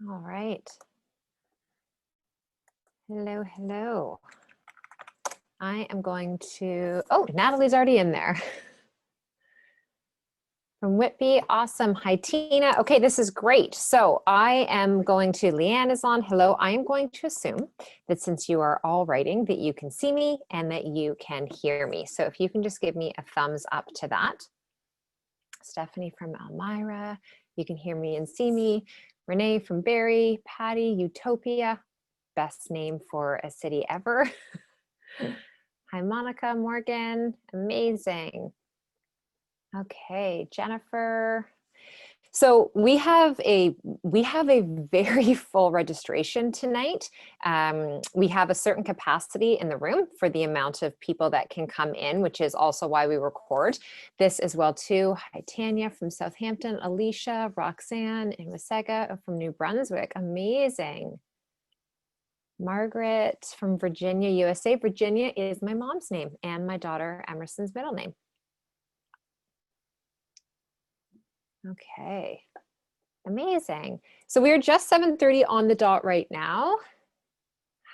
All right. Hello, hello. I am going to, oh, Natalie's already in there. From Whitby, awesome. Hi, Tina. Okay, this is great. So I am going to, Leanne is on. Hello. I am going to assume that since you are all writing that you can see me and that you can hear me. So if you can just give me a thumbs up to that. Stephanie from Elmira, you can hear me and see me. Renee from Barrie, Patty, Utopia, best name for a city ever. Hi, Monica, Morgan, amazing. Okay, Jennifer. So we have a very full registration tonight. We have a certain capacity in the room for the amount of people that can come in, which is also why we record this as well too. Hi, Tanya from Southampton, Alicia, Roxanne in Wasaga from New Brunswick, amazing. Margaret from Virginia, USA. Virginia is my mom's name and my daughter Emerson's middle name. Okay, amazing. So we're just 7:30 on the dot right now.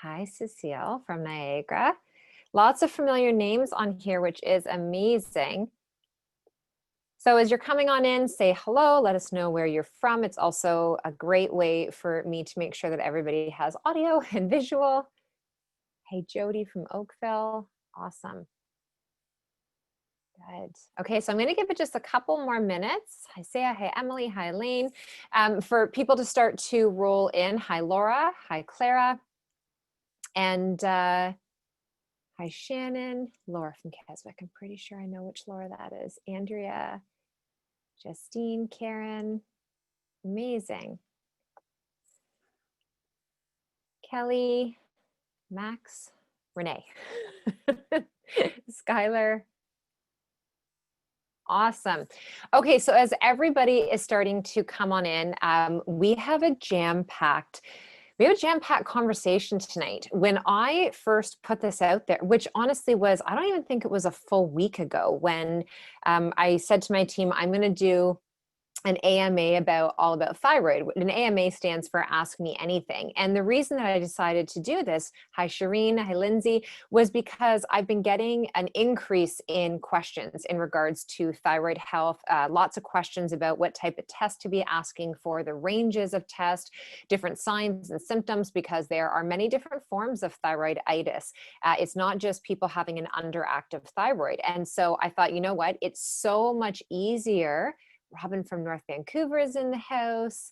Hi, Cecile from Niagara. Lots of familiar names on here, which is amazing. So as you're coming on in, say hello, let us know where you're from. It's also a great way for me to make sure that everybody has audio and visual. Hey, Jody from Oakville, awesome. Good. Okay, so I'm going to give it just a couple more minutes. Hi, Saya. Hi, Emily. Hi, Elaine. For people to start to roll in. Hi, Laura. Hi, Clara. And hi, Shannon. Laura from Keswick. I'm pretty sure I know which Laura that is. Andrea. Justine. Karen. Amazing. Kelly. Max. Renee. Skylar. Awesome. Okay, so as everybody is starting to come on in, we have a jam-packed conversation tonight. When I first put this out there, which honestly was, I don't even think it was a full week ago when I said to my team, I'm going to do an AMA all about thyroid. An AMA stands for Ask Me Anything. And the reason that I decided to do this, hi Shireen, hi Lindsay, was because I've been getting an increase in questions in regards to thyroid health. Lots of questions about what type of test to be asking for, the ranges of test, different signs and symptoms, because there are many different forms of thyroiditis. It's not just people having an underactive thyroid. And so I thought, you know what, it's so much easier. Robin from North Vancouver is in the house.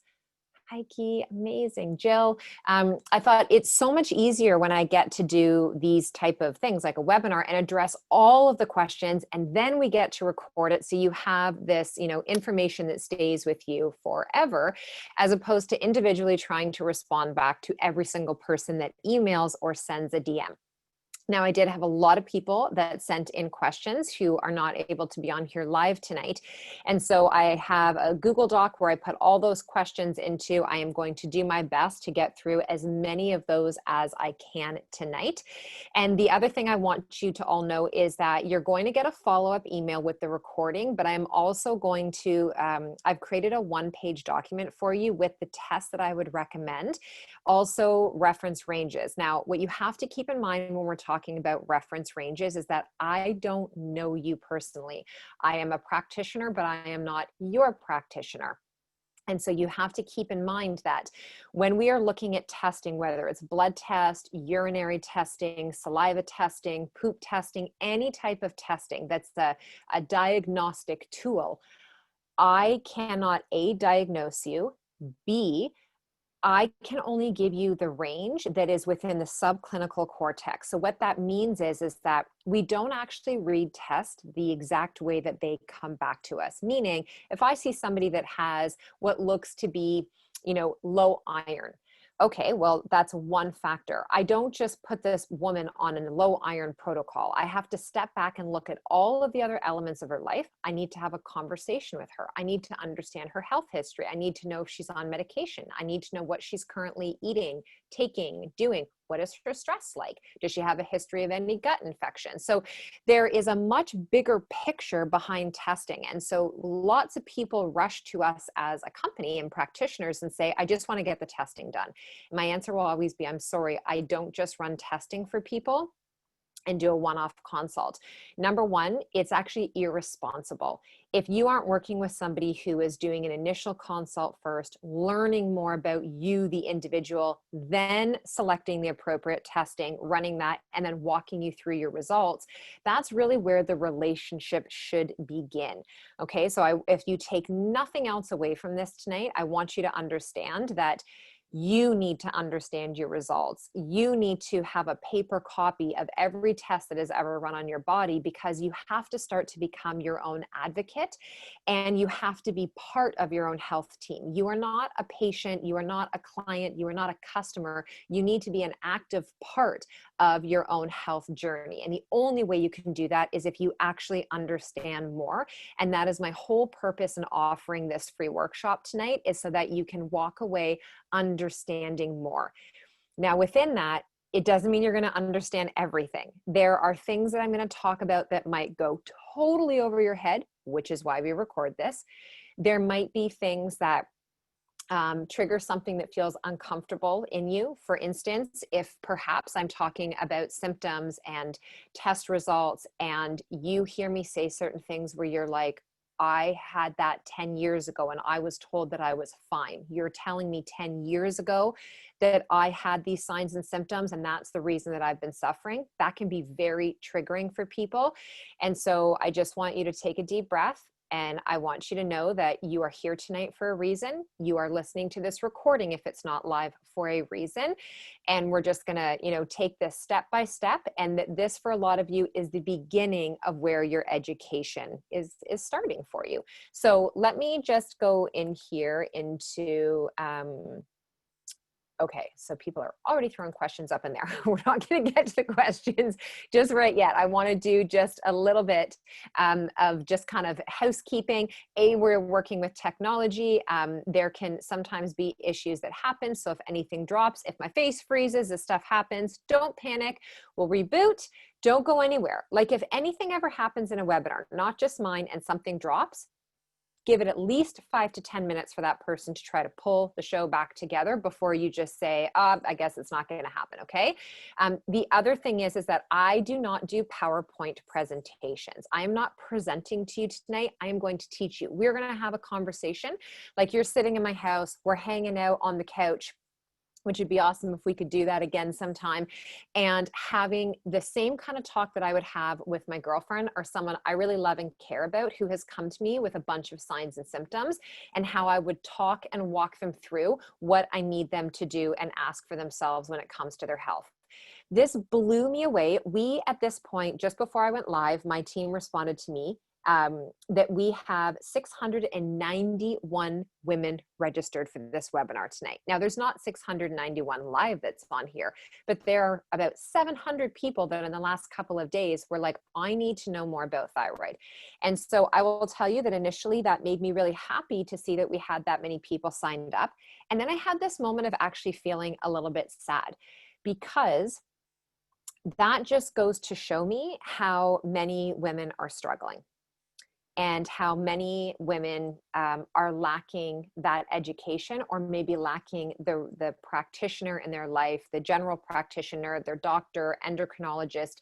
Heike, amazing. Jill, I thought it's so much easier when I get to do these type of things like a webinar and address all of the questions, and then we get to record it so you have this, information that stays with you forever, as opposed to individually trying to respond back to every single person that emails or sends a DM. Now, I did have a lot of people that sent in questions who are not able to be on here live tonight. And so I have a Google Doc where I put all those questions into. I am going to do my best to get through as many of those as I can tonight. And the other thing I want you to all know is that you're going to get a follow-up email with the recording, but I'm also going to, I've created a one-page document for you with the tests that I would recommend. Also reference ranges. Now, what you have to keep in mind when we're talking about reference ranges is that I don't know you personally. I am a practitioner, but I am not your practitioner. And so you have to keep in mind that when we are looking at testing, whether it's blood test, urinary testing, saliva testing, poop testing, any type of testing that's a diagnostic tool, I cannot A, diagnose you, B, I can only give you the range that is within the subclinical cortex. So what that means is that we don't actually read tests the exact way that they come back to us. Meaning, if I see somebody that has what looks to be, low iron, okay, well, that's one factor. I don't just put this woman on a low iron protocol. I have to step back and look at all of the other elements of her life. I need to have a conversation with her. I need to understand her health history. I need to know if she's on medication. I need to know what she's currently eating, taking, doing. What is her stress like? Does she have a history of any gut infection? So there is a much bigger picture behind testing. And so lots of people rush to us as a company and practitioners and say, I just want to get the testing done. My answer will always be, I'm sorry, I don't just run testing for people and do a one-off consult. Number one, it's actually irresponsible. If you aren't working with somebody who is doing an initial consult first, learning more about you, the individual, then selecting the appropriate testing, running that, and then walking you through your results, that's really where the relationship should begin. Okay, so if you take nothing else away from this tonight, I want you to understand that you need to understand your results. You need to have a paper copy of every test that is ever run on your body, because you have to start to become your own advocate and you have to be part of your own health team. You are not a patient, you are not a client, you are not a customer. You need to be an active part of your own health journey. And the only way you can do that is if you actually understand more. And that is my whole purpose in offering this free workshop tonight, is so that you can walk away understanding more. Now, within that, it doesn't mean you're going to understand everything. There are things that I'm going to talk about that might go totally over your head, which is why we record this. There might be things that trigger something that feels uncomfortable in you. For instance, if perhaps I'm talking about symptoms and test results and you hear me say certain things where you're like, I had that 10 years ago and I was told that I was fine. You're telling me 10 years ago that I had these signs and symptoms and that's the reason that I've been suffering. That can be very triggering for people. And so I just want you to take a deep breath. And I want you to know that you are here tonight for a reason. You are listening to this recording, if it's not live, for a reason. And we're just gonna, take this step by step. And that this, for a lot of you, is the beginning of where your education is starting for you. So let me just go in here into, okay, so people are already throwing questions up in there. We're not going to get to the questions just right yet. I want to do just a little bit of just kind of housekeeping. We're working with technology. There can sometimes be issues that happen. So if anything drops, if my face freezes, this stuff happens, don't panic. We'll reboot. Don't go anywhere. Like if anything ever happens in a webinar, not just mine, and something drops, give it at least 5 to 10 minutes for that person to try to pull the show back together before you just say, I guess it's not going to happen. Okay. The other thing is that I do not do PowerPoint presentations. I am not presenting to you tonight. I am going to teach you. We're going to have a conversation like you're sitting in my house. We're hanging out on the couch, which would be awesome if we could do that again sometime, and having the same kind of talk that I would have with my girlfriend or someone I really love and care about who has come to me with a bunch of signs and symptoms, and how I would talk and walk them through what I need them to do and ask for themselves when it comes to their health. This blew me away. We, at this point, just before I went live, my team responded to me that we have 691 women registered for this webinar tonight. Now, there's not 691 live that's on here, but there are about 700 people that in the last couple of days were like, I need to know more about thyroid. And so I will tell you that initially that made me really happy to see that we had that many people signed up. And then I had this moment of actually feeling a little bit sad, because that just goes to show me how many women are struggling, and how many women are lacking that education, or maybe lacking the practitioner in their life, the general practitioner, their doctor, endocrinologist,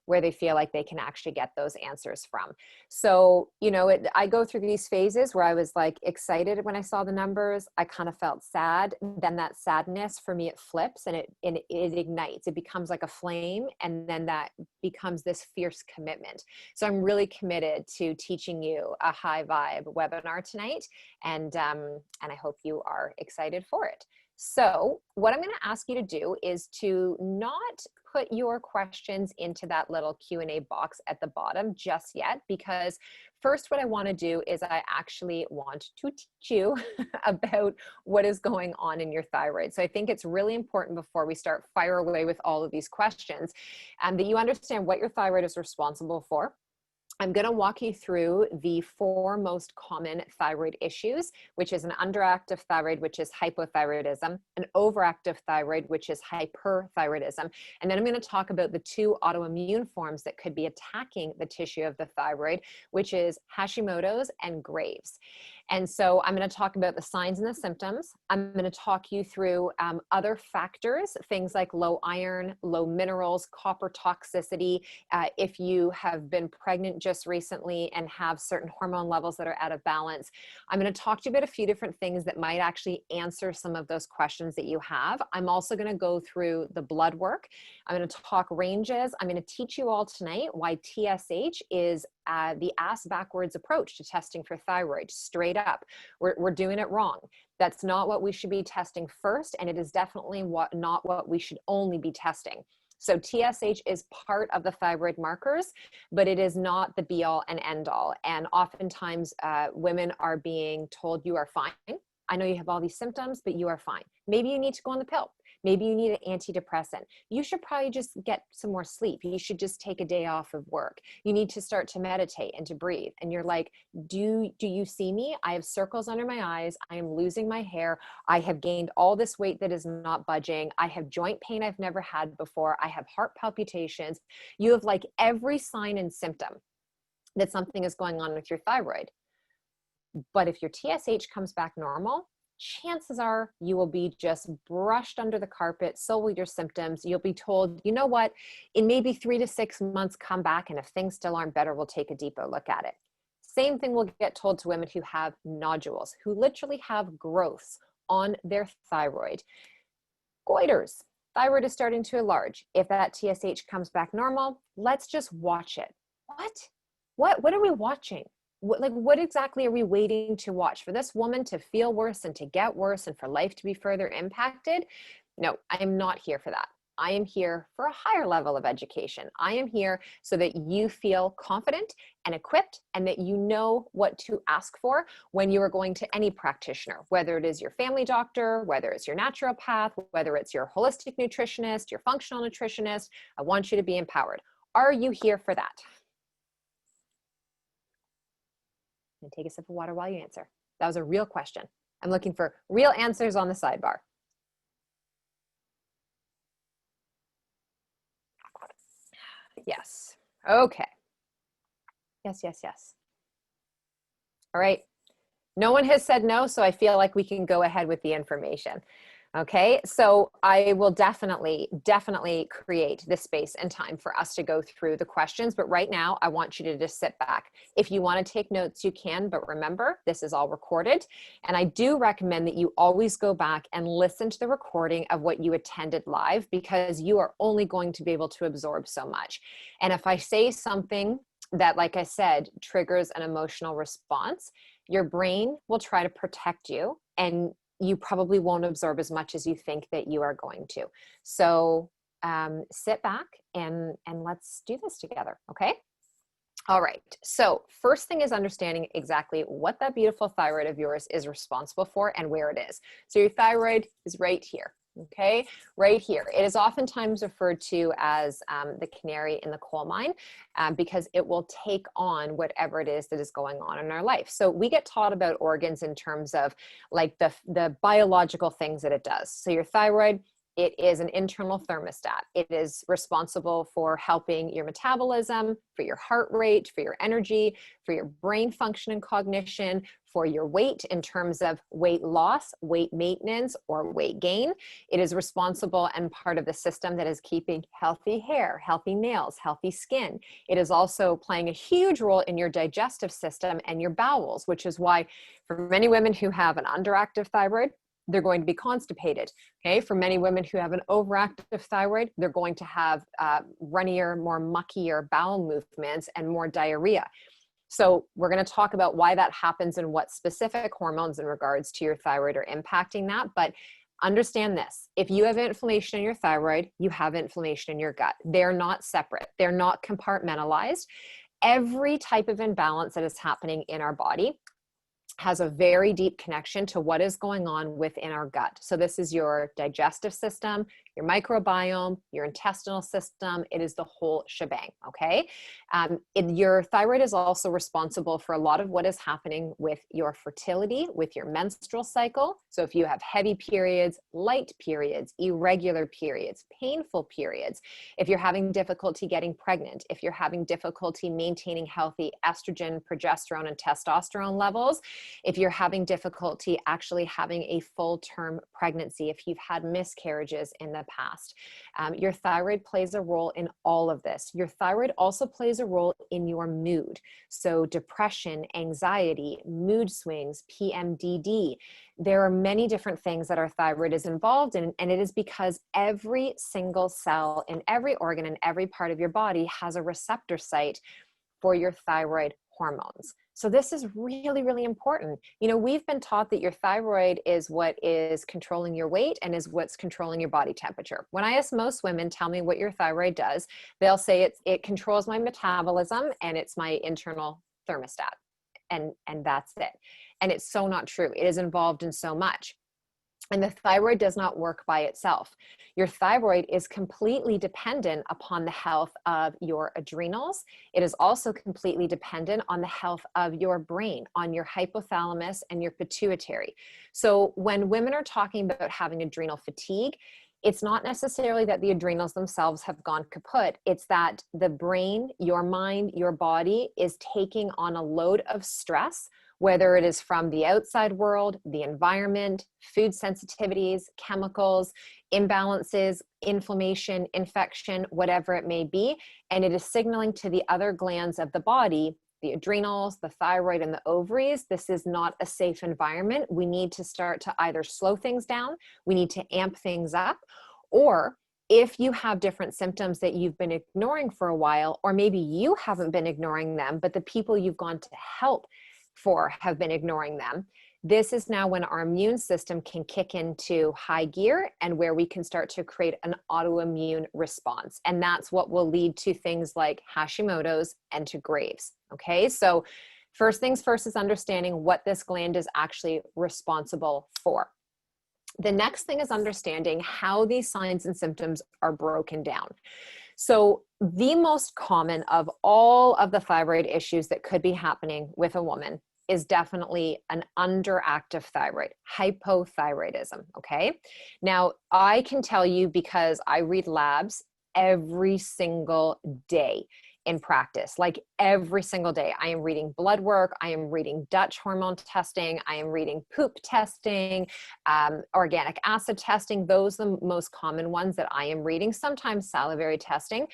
where they feel like they can actually get those answers from. So, I go through these phases where I was like excited when I saw the numbers. I kind of felt sad. Then that sadness, for me, it flips and it ignites. It becomes like a flame, and then that becomes this fierce commitment. So I'm really committed to teaching you a high vibe webinar tonight, and I hope you are excited for it. So what I'm going to ask you to do is to not put your questions into that little Q&A box at the bottom just yet, because first what I want to do is I actually want to teach you about what is going on in your thyroid. So I think it's really important, before we start fire away with all of these questions, that you understand what your thyroid is responsible for, I'm going to walk you through the 4 most common thyroid issues, which is an underactive thyroid, which is hypothyroidism, an overactive thyroid, which is hyperthyroidism. And then I'm going to talk about the 2 autoimmune forms that could be attacking the tissue of the thyroid, which is Hashimoto's and Graves'. And so I'm going to talk about the signs and the symptoms. I'm going to talk you through other factors, things like low iron, low minerals, copper toxicity. If you have been pregnant just recently and have certain hormone levels that are out of balance. I'm going to talk to you about a few different things that might actually answer some of those questions that you have. I'm also going to go through the blood work. I'm going to talk ranges. I'm going to teach you all tonight why TSH is the ass backwards approach to testing for thyroid. Straight up, we're doing it wrong. That's not what we should be testing first, and it is definitely not what we should only be testing. So TSH is part of the thyroid markers, but it is not the be all and end all. And oftentimes women are being told you are fine. I know you have all these symptoms, but you are fine. Maybe you need to go on the pill. Maybe you need an antidepressant. You should probably just get some more sleep. You should just take a day off of work. You need to start to meditate and to breathe. And you're like, do you see me? I have circles under my eyes. I am losing my hair. I have gained all this weight that is not budging. I have joint pain I've never had before. I have heart palpitations. You have like every sign and symptom that something is going on with your thyroid. But if your TSH comes back normal, chances are you will be just brushed under the carpet. So will your symptoms. You'll be told, you know what, in maybe 3 to 6 months, come back. And if things still aren't better, we'll take a deeper look at it. Same thing will get told to women who have nodules, who literally have growths on their thyroid. Goiters, thyroid is starting to enlarge. If that TSH comes back normal, let's just watch it. What are we watching? What exactly are we waiting to watch? For this woman to feel worse and to get worse and for life to be further impacted? No, I am not here for that. I am here for a higher level of education. I am here so that you feel confident and equipped and that you know what to ask for when you are going to any practitioner, whether it is your family doctor, whether it's your naturopath, whether it's your holistic nutritionist, your functional nutritionist. I want you to be empowered. Are you here for that? And take a sip of water while you answer. That was a real question. I'm looking for real answers on the sidebar. Yes. Okay. Yes. All right. No one has said no, so I feel like we can go ahead with the information. Okay, so I will definitely create this space and time for us to go through the questions. But right now, I want you to just sit back. If you want to take notes, you can. But remember, this is all recorded. And I do recommend that you always go back and listen to the recording of what you attended live, because you are only going to be able to absorb so much. And if I say something that, like I said, triggers an emotional response, your brain will try to protect you, and you probably won't absorb as much as you think that you are going to. So sit back and let's do this together, okay? All right, so first thing is understanding exactly what that beautiful thyroid of yours is responsible for and where it is. So your thyroid is right here, okay? Right here. It is oftentimes referred to as the canary in the coal mine because it will take on whatever it is that is going on in our life. So we get taught about organs in terms of like the biological things that it does. So your thyroid, it is an internal thermostat. It is responsible for helping your metabolism, for your heart rate, for your energy, for your brain function and cognition, for your weight in terms of weight loss, weight maintenance, or weight gain. It is responsible and part of the system that is keeping healthy hair, healthy nails, healthy skin. It is also playing a huge role in your digestive system and your bowels, which is why for many women who have an underactive thyroid, they're going to be constipated. Okay. For many women who have an overactive thyroid, they're going to have runnier, more muckier bowel movements and more diarrhea. So we're going to talk about why that happens and what specific hormones in regards to your thyroid are impacting that. But understand this, if you have inflammation in your thyroid, you have inflammation in your gut. They're not separate. They're not compartmentalized. Every type of imbalance that is happening in our body has a very deep connection to what is going on within our gut. So this is your digestive system, your microbiome, your intestinal system. It is the whole shebang, okay? Your thyroid is also responsible for a lot of what is happening with your fertility, with your menstrual cycle. So if you have heavy periods, light periods, irregular periods, painful periods, if you're having difficulty getting pregnant, if you're having difficulty maintaining healthy estrogen, progesterone, and testosterone levels, if you're having difficulty actually having a full-term pregnancy, if you've had miscarriages in the past, your thyroid plays a role in all of this. Your thyroid also plays a role in your mood. So depression, anxiety, mood swings, PMDD. There are many different things that our thyroid is involved in, and it is because every single cell in every organ in every part of your body has a receptor site for your thyroid hormones. So this is really, really important. You know, we've been taught that your thyroid is what is controlling your weight and is what's controlling your body temperature. When I ask most women, tell me what your thyroid does, they'll say it controls my metabolism and it's my internal thermostat. And that's it. And it's so not true. It is involved in so much. And the thyroid does not work by itself. Your thyroid is completely dependent upon the health of your adrenals. It is also completely dependent on the health of your brain, on your hypothalamus and your pituitary. So when women are talking about having adrenal fatigue, it's not necessarily that the adrenals themselves have gone kaput. It's that the brain, your mind, your body is taking on a load of stress, whether it is from the outside world, the environment, food sensitivities, chemicals, imbalances, inflammation, infection, whatever it may be. And it is signaling to the other glands of the body, the adrenals, the thyroid, and the ovaries, this is not a safe environment. We need to start to either slow things down, we need to amp things up, or if you have different symptoms that you've been ignoring for a while, or maybe you haven't been ignoring them, but the people you've gone to help for have been ignoring them, this is now when our immune system can kick into high gear and where we can start to create an autoimmune response. And that's what will lead to things like Hashimoto'S and to Graves. Okay, so first things first is understanding what this gland is actually responsible for. The next thing is understanding how these signs and symptoms are broken down. So the most common of all of the thyroid issues that could be happening with a woman is definitely an underactive thyroid, hypothyroidism, okay? Now, I can tell you because I read labs every single day in practice, like every single day. I am reading blood work, I am reading Dutch hormone testing, I am reading poop testing, organic acid testing. Those are the most common ones that I am reading, sometimes salivary testing.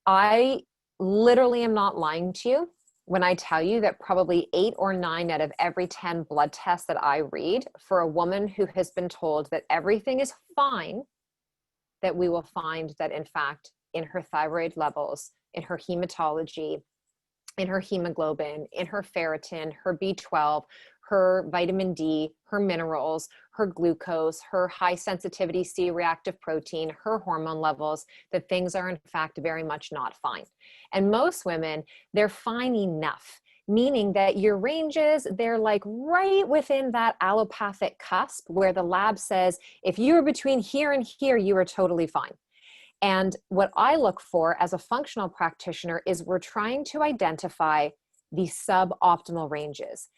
I literally am not lying to you when I tell you that probably 8 or 9 out of every 10 blood tests that I read for a woman who has been told that everything is fine, that we will find that in fact in her thyroid levels, in her hematology, in her hemoglobin, in her ferritin, her B12, her vitamin D, her minerals, her glucose, her high sensitivity C-reactive protein, her hormone levels, that things are in fact very much not fine. And most women, they're fine enough, meaning that your ranges, they're like right within that allopathic cusp where the lab says, if you're between here and here, you are totally fine. And what I look for as a functional practitioner is we're trying to identify the suboptimal ranges.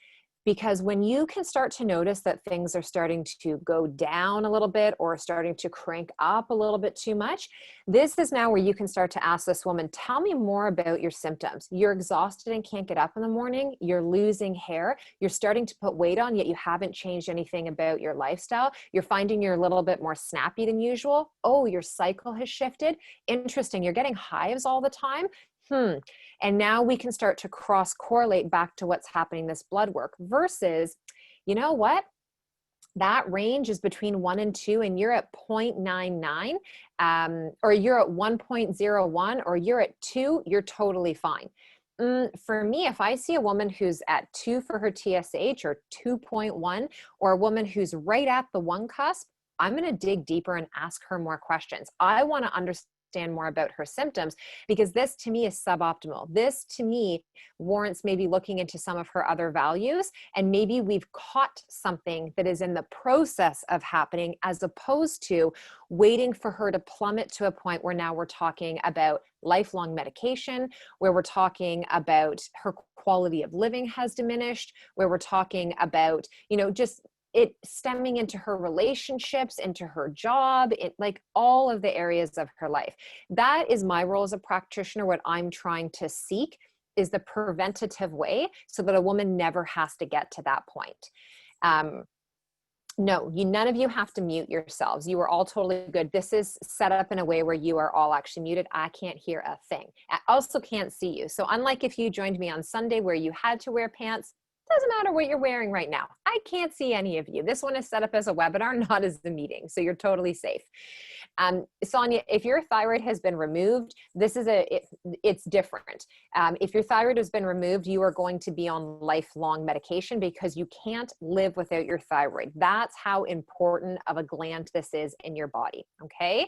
Because when you can start to notice that things are starting to go down a little bit or starting to crank up a little bit too much, this is now where you can start to ask this woman, tell me more about your symptoms. You're exhausted and can't get up in the morning. You're losing hair. You're starting to put weight on, yet you haven't changed anything about your lifestyle. You're finding you're a little bit more snappy than usual. Oh, your cycle has shifted. Interesting. You're getting hives all the time. And now we can start to cross correlate back to what's happening in this blood work versus, you know what? That range is between 1 and 2 and you're at 0.99 or you're at 1.01 or you're at 2, you're totally fine. For me, if I see a woman who's at 2 for her TSH or 2.1 or a woman who's right at the 1 cusp, I'm going to dig deeper and ask her more questions. I want to understand understand more about her symptoms, because this to me is suboptimal. This to me warrants maybe looking into some of her other values, and maybe we've caught something that is in the process of happening, as opposed to waiting for her to plummet to a point where now we're talking about lifelong medication, where we're talking about her quality of living has diminished, where we're talking about, just it stemming into her relationships, into her job, like all of the areas of her life. That is my role as a practitioner. What I'm trying to seek is the preventative way so that a woman never has to get to that point. No, none of you have to mute yourselves. You are all totally good. This is set up in a way where you are all actually muted. I can't hear a thing. I also can't see you. So unlike if you joined me on Sunday where you had to wear pants, doesn't matter what you're wearing right now. I can't see any of you. This one is set up as a webinar, not as the meeting. So you're totally safe. Sonia, if your thyroid has been removed, it's different. If your thyroid has been removed, you are going to be on lifelong medication because you can't live without your thyroid. That's how important of a gland this is in your body. Okay.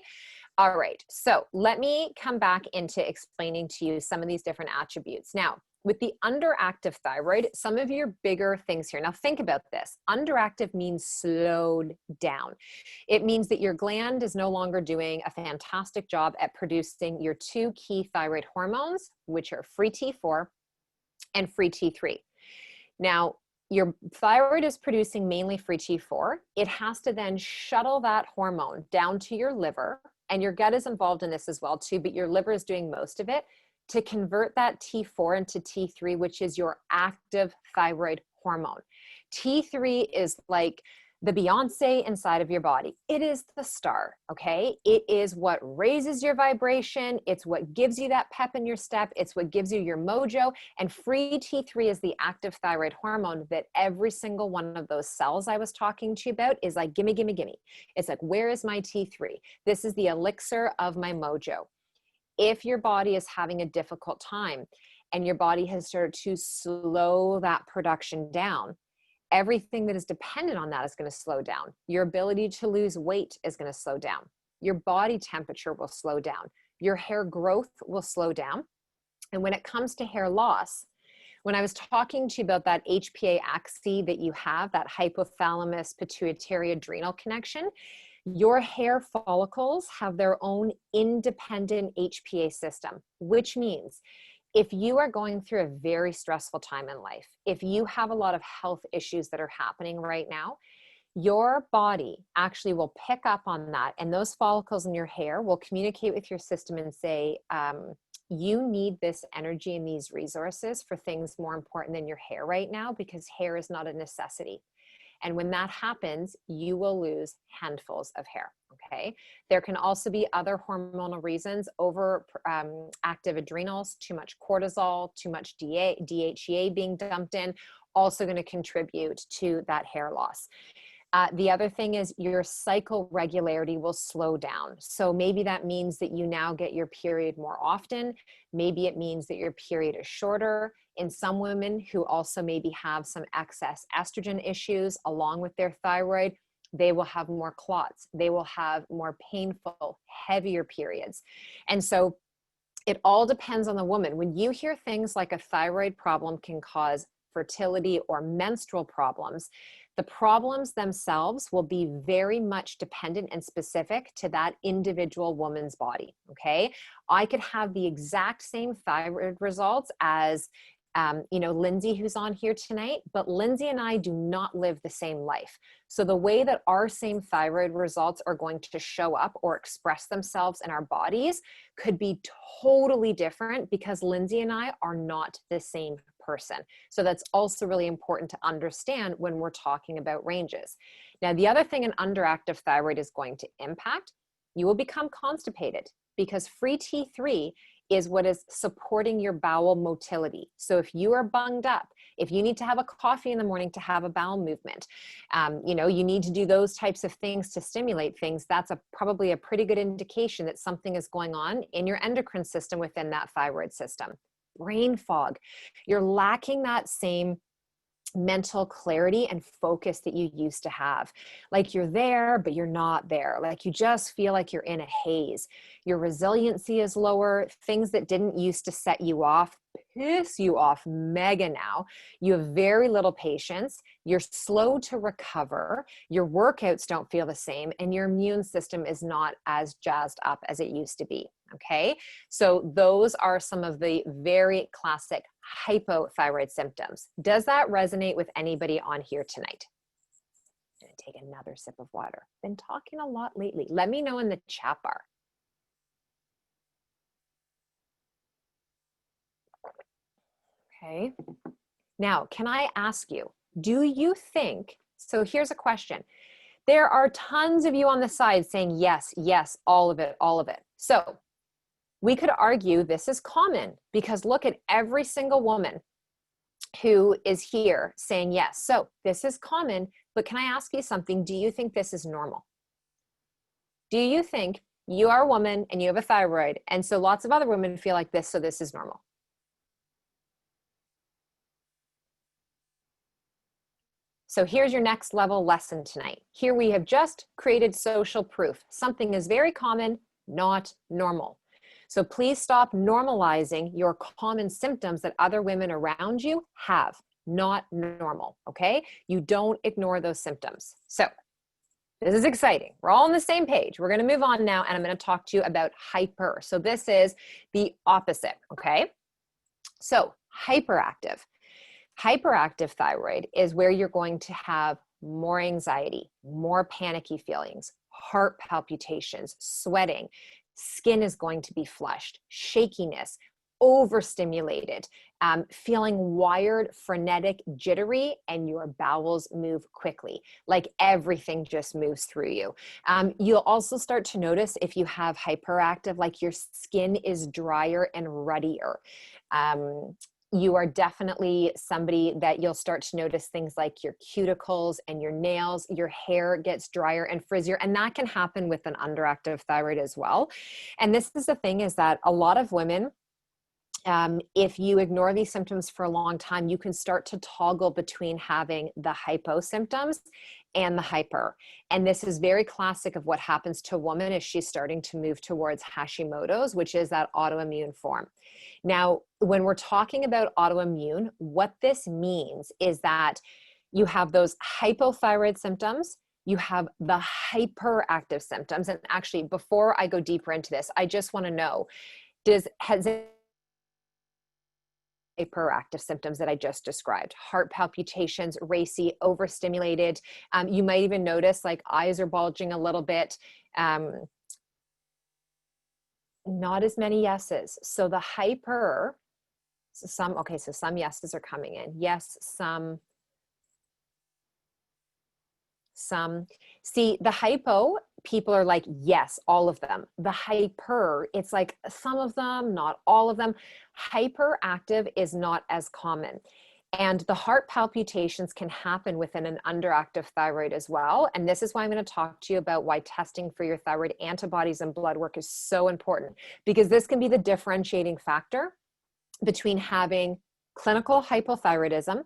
All right. So let me come back into explaining to you some of these different attributes. Now, with the underactive thyroid, some of your bigger things here. Now think about this. Underactive means slowed down. It means that your gland is no longer doing a fantastic job at producing your two key thyroid hormones, which are free T4 and free T3. Now, your thyroid is producing mainly free T4. It has to then shuttle that hormone down to your liver, and your gut is involved in this as well too, but your liver is doing most of it, to convert that T4 into T3, which is your active thyroid hormone. T3 is like the Beyonce inside of your body. It is the star, okay? It is what raises your vibration. It's what gives you that pep in your step. It's what gives you your mojo. And free T3 is the active thyroid hormone that every single one of those cells I was talking to you about is like, gimme, gimme, gimme. It's like, where is my T3? This is the elixir of my mojo. If your body is having a difficult time and your body has started to slow that production down, everything that is dependent on that is going to slow down. Your ability to lose weight is going to slow down. Your body temperature will slow down. Your hair growth will slow down. And when it comes to hair loss, when I was talking to you about that HPA axis that you have, that hypothalamus pituitary adrenal connection, your hair follicles have their own independent HPA system, which means if you are going through a very stressful time in life, if you have a lot of health issues that are happening right now, your body actually will pick up on that, and those follicles in your hair will communicate with your system and say, you need this energy and these resources for things more important than your hair right now, because hair is not a necessity. And when that happens, you will lose handfuls of hair, okay? There can also be other hormonal reasons, active adrenals, too much cortisol, too much DHEA being dumped in, also going to contribute to that hair loss. The other thing is your cycle regularity will slow down. So maybe that means that you now get your period more often. Maybe it means that your period is shorter. In some women who also maybe have some excess estrogen issues along with their thyroid, they will have more clots. They will have more painful, heavier periods. And so it all depends on the woman. When you hear things like a thyroid problem can cause fertility or menstrual problems, the problems themselves will be very much dependent and specific to that individual woman's body, okay? I could have the exact same thyroid results as Lindsay, who's on here tonight, but Lindsay and I do not live the same life. So the way that our same thyroid results are going to show up or express themselves in our bodies could be totally different, because Lindsay and I are not the same person. So that's also really important to understand when we're talking about ranges. Now, the other thing an underactive thyroid is going to impact, you will become constipated, because free T3 is what is supporting your bowel motility. So if you are bunged up, if you need to have a coffee in the morning to have a bowel movement, you need to do those types of things to stimulate things, that's probably a pretty good indication that something is going on in your endocrine system within that thyroid system. Brain fog. You're lacking that same mental clarity and focus that you used to have. Like you're there, but you're not there. Like you just feel like you're in a haze. Your resiliency is lower. Things that didn't used to set you off piss you off mega now. You have very little patience. You're slow to recover. Your workouts don't feel the same, and your immune system is not as jazzed up as it used to be. Okay. So those are some of the very classic hypothyroid symptoms. Does that resonate with anybody on here tonight? I'm going to take another sip of water. Been talking a lot lately. Let me know in the chat bar. Okay. Now, can I ask you, do you think, so here's a question. There are tons of you on the side saying yes, yes, all of it, all of it. So we could argue this is common because look at every single woman who is here saying yes. So this is common, but can I ask you something? Do you think this is normal? Do you think you are a woman and you have a thyroid, and so lots of other women feel like this, so this is normal? So here's your next level lesson tonight. Here we have just created social proof. Something is very common, not normal. So please stop normalizing your common symptoms that other women around you have. Not normal, okay? You don't ignore those symptoms. So this is exciting. We're all on the same page. We're gonna move on now, and I'm gonna talk to you about hyper. So this is the opposite, okay? So hyperactive. Hyperactive thyroid is where you're going to have more anxiety, more panicky feelings, heart palpitations, sweating, skin is going to be flushed, shakiness, overstimulated, feeling wired, frenetic, jittery, and your bowels move quickly. Like everything just moves through you. You'll also start to notice if you have hyperactive, like your skin is drier and ruddier. You are definitely somebody that you'll start to notice things like your cuticles and your nails, your hair gets drier and frizzier, and that can happen with an underactive thyroid as well. And this is the thing, is that a lot of women, if you ignore these symptoms for a long time, you can start to toggle between having the hypo symptoms and the hyper. And this is very classic of what happens to a woman as she's starting to move towards Hashimoto'S, which is that autoimmune form. Now, when we're talking about autoimmune, what this means is that you have those hypothyroid symptoms, you have the hyperactive symptoms. And actually, before I go deeper into this, I just want to know, has hyperactive symptoms that I just described? Heart palpitations, racy, overstimulated. You might even notice like eyes are bulging a little bit. Not as many yeses. So the hyper, some yeses are coming in. Yes, some. See, the hypo, people are like, yes, all of them. The hyper, it's like some of them, not all of them. Hyperactive is not as common. And the heart palpitations can happen within an underactive thyroid as well. And this is why I'm going to talk to you about why testing for your thyroid antibodies and blood work is so important, because this can be the differentiating factor between having clinical hypothyroidism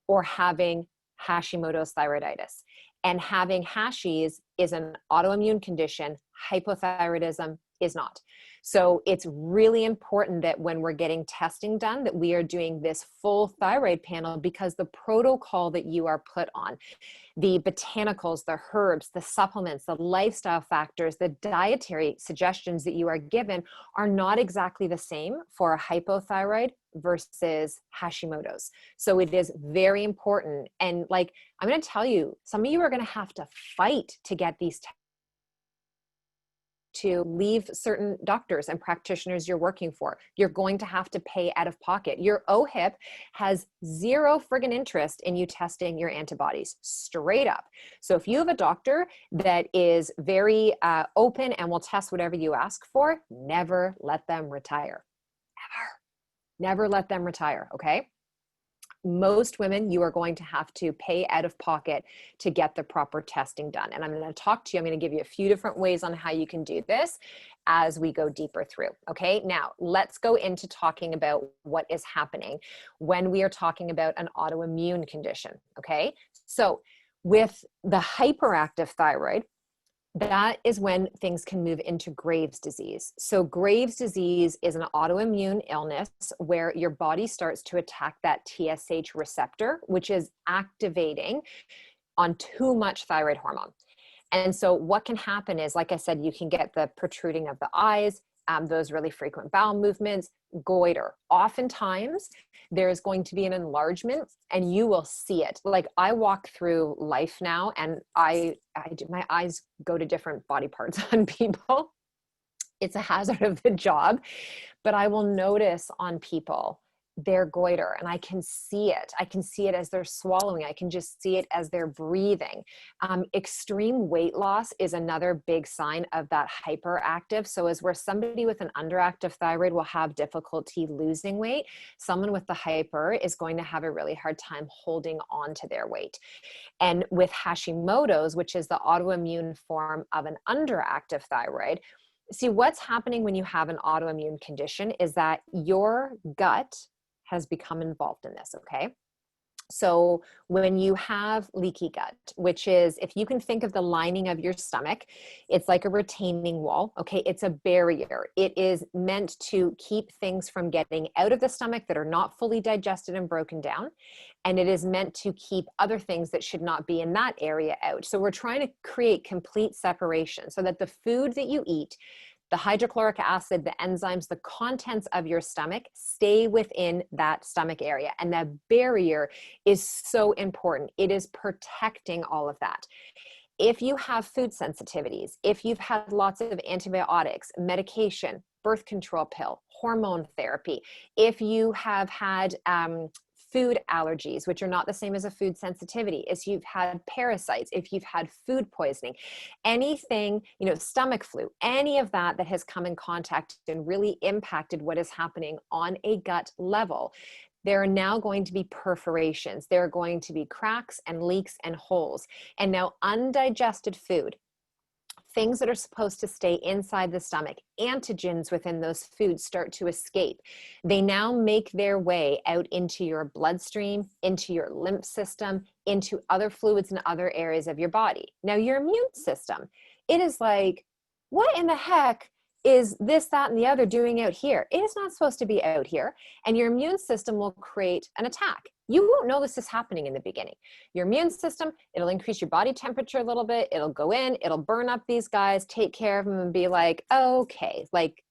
or having Hashimoto's thyroiditis. And having Hashis is an autoimmune condition. Hypothyroidism is not. So it's really important that when we're getting testing done, that we are doing this full thyroid panel, because the protocol that you are put on, the botanicals, the herbs, the supplements, the lifestyle factors, the dietary suggestions that you are given are not exactly the same for a hypothyroid versus Hashimoto's. So it is very important. And like, I'm going to tell you, some of you are going to have to fight to get these to leave certain doctors and practitioners you're working for. You're going to have to pay out of pocket. Your OHIP has zero friggin' interest in you testing your antibodies, straight up. So if you have a doctor that is very open and will test whatever you ask for, never let them retire. Never let them retire, okay? most women, you are going to have to pay out of pocket to get the proper testing done. And I'm going to give you a few different ways on how you can do this as we go deeper through. Okay, now let's go into talking about what is happening when we are talking about an autoimmune condition. Okay, so with the hyperactive thyroid, that is when things can move into Graves' disease. So Graves' disease is an autoimmune illness where your body starts to attack that TSH receptor, which is activating on too much thyroid hormone. And so what can happen is, like I said, you can get the protruding of the eyes, those really frequent bowel movements, goiter. Oftentimes, there's going to be an enlargement and you will see it. Like I walk through life now and my eyes go to different body parts on people. It's a hazard of the job, but I will notice on people their goiter and I can see it. I can see it as they're swallowing. I can just see it as they're breathing. Extreme weight loss is another big sign of that hyperactive. So as where somebody with an underactive thyroid will have difficulty losing weight, someone with the hyper is going to have a really hard time holding on to their weight. And with Hashimoto'S, which is the autoimmune form of an underactive thyroid, see what's happening when you have an autoimmune condition is that your gut has become involved in this, okay? So when you have leaky gut, which is, if you can think of the lining of your stomach, it's like a retaining wall, okay? It's a barrier. It is meant to keep things from getting out of the stomach that are not fully digested and broken down. And it is meant to keep other things that should not be in that area out. So we're trying to create complete separation so that the food that you eat, the hydrochloric acid, the enzymes, the contents of your stomach stay within that stomach area. And that barrier is so important. It is protecting all of that. If you have food sensitivities, if you've had lots of antibiotics, medication, birth control pill, hormone therapy, if you have had food allergies, which are not the same as a food sensitivity, if you've had parasites, if you've had food poisoning, anything, stomach flu, any of that that has come in contact and really impacted what is happening on a gut level, there are now going to be perforations. There are going to be cracks and leaks and holes. And now undigested food, things that are supposed to stay inside the stomach, antigens within those foods start to escape. They now make their way out into your bloodstream, into your lymph system, into other fluids and other areas of your body. Now, your immune system, it is like, what in the heck is this, that, and the other doing out here? It is not supposed to be out here. And your immune system will create an attack. You won't know this is happening in the beginning. Your immune system, it'll increase your body temperature a little bit. It'll go in, it'll burn up these guys, take care of them and be like, okay, like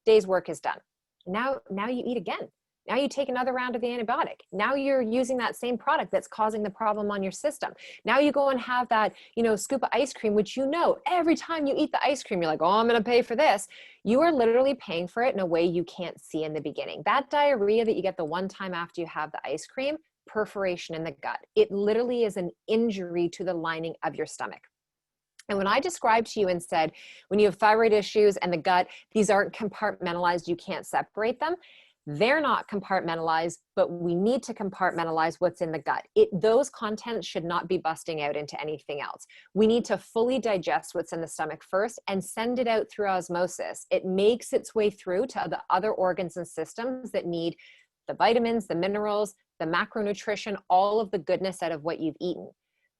day's work is done. Now you eat again. Now you take another round of the antibiotic. Now you're using that same product that's causing the problem on your system. Now you go and have that, scoop of ice cream, which every time you eat the ice cream, you're like, oh, I'm going to pay for this. You are literally paying for it in a way you can't see in the beginning. That diarrhea that you get the one time after you have the ice cream, perforation in the gut. It literally is an injury to the lining of your stomach. And when I described to you and said, when you have thyroid issues and the gut, these aren't compartmentalized, you can't separate them. They're not compartmentalized, but we need to compartmentalize what's in the gut. Those contents should not be busting out into anything else. We need to fully digest what's in the stomach first and send it out through osmosis. It makes its way through to the other organs and systems that need the vitamins, the minerals, the macronutrition, all of the goodness out of what you've eaten.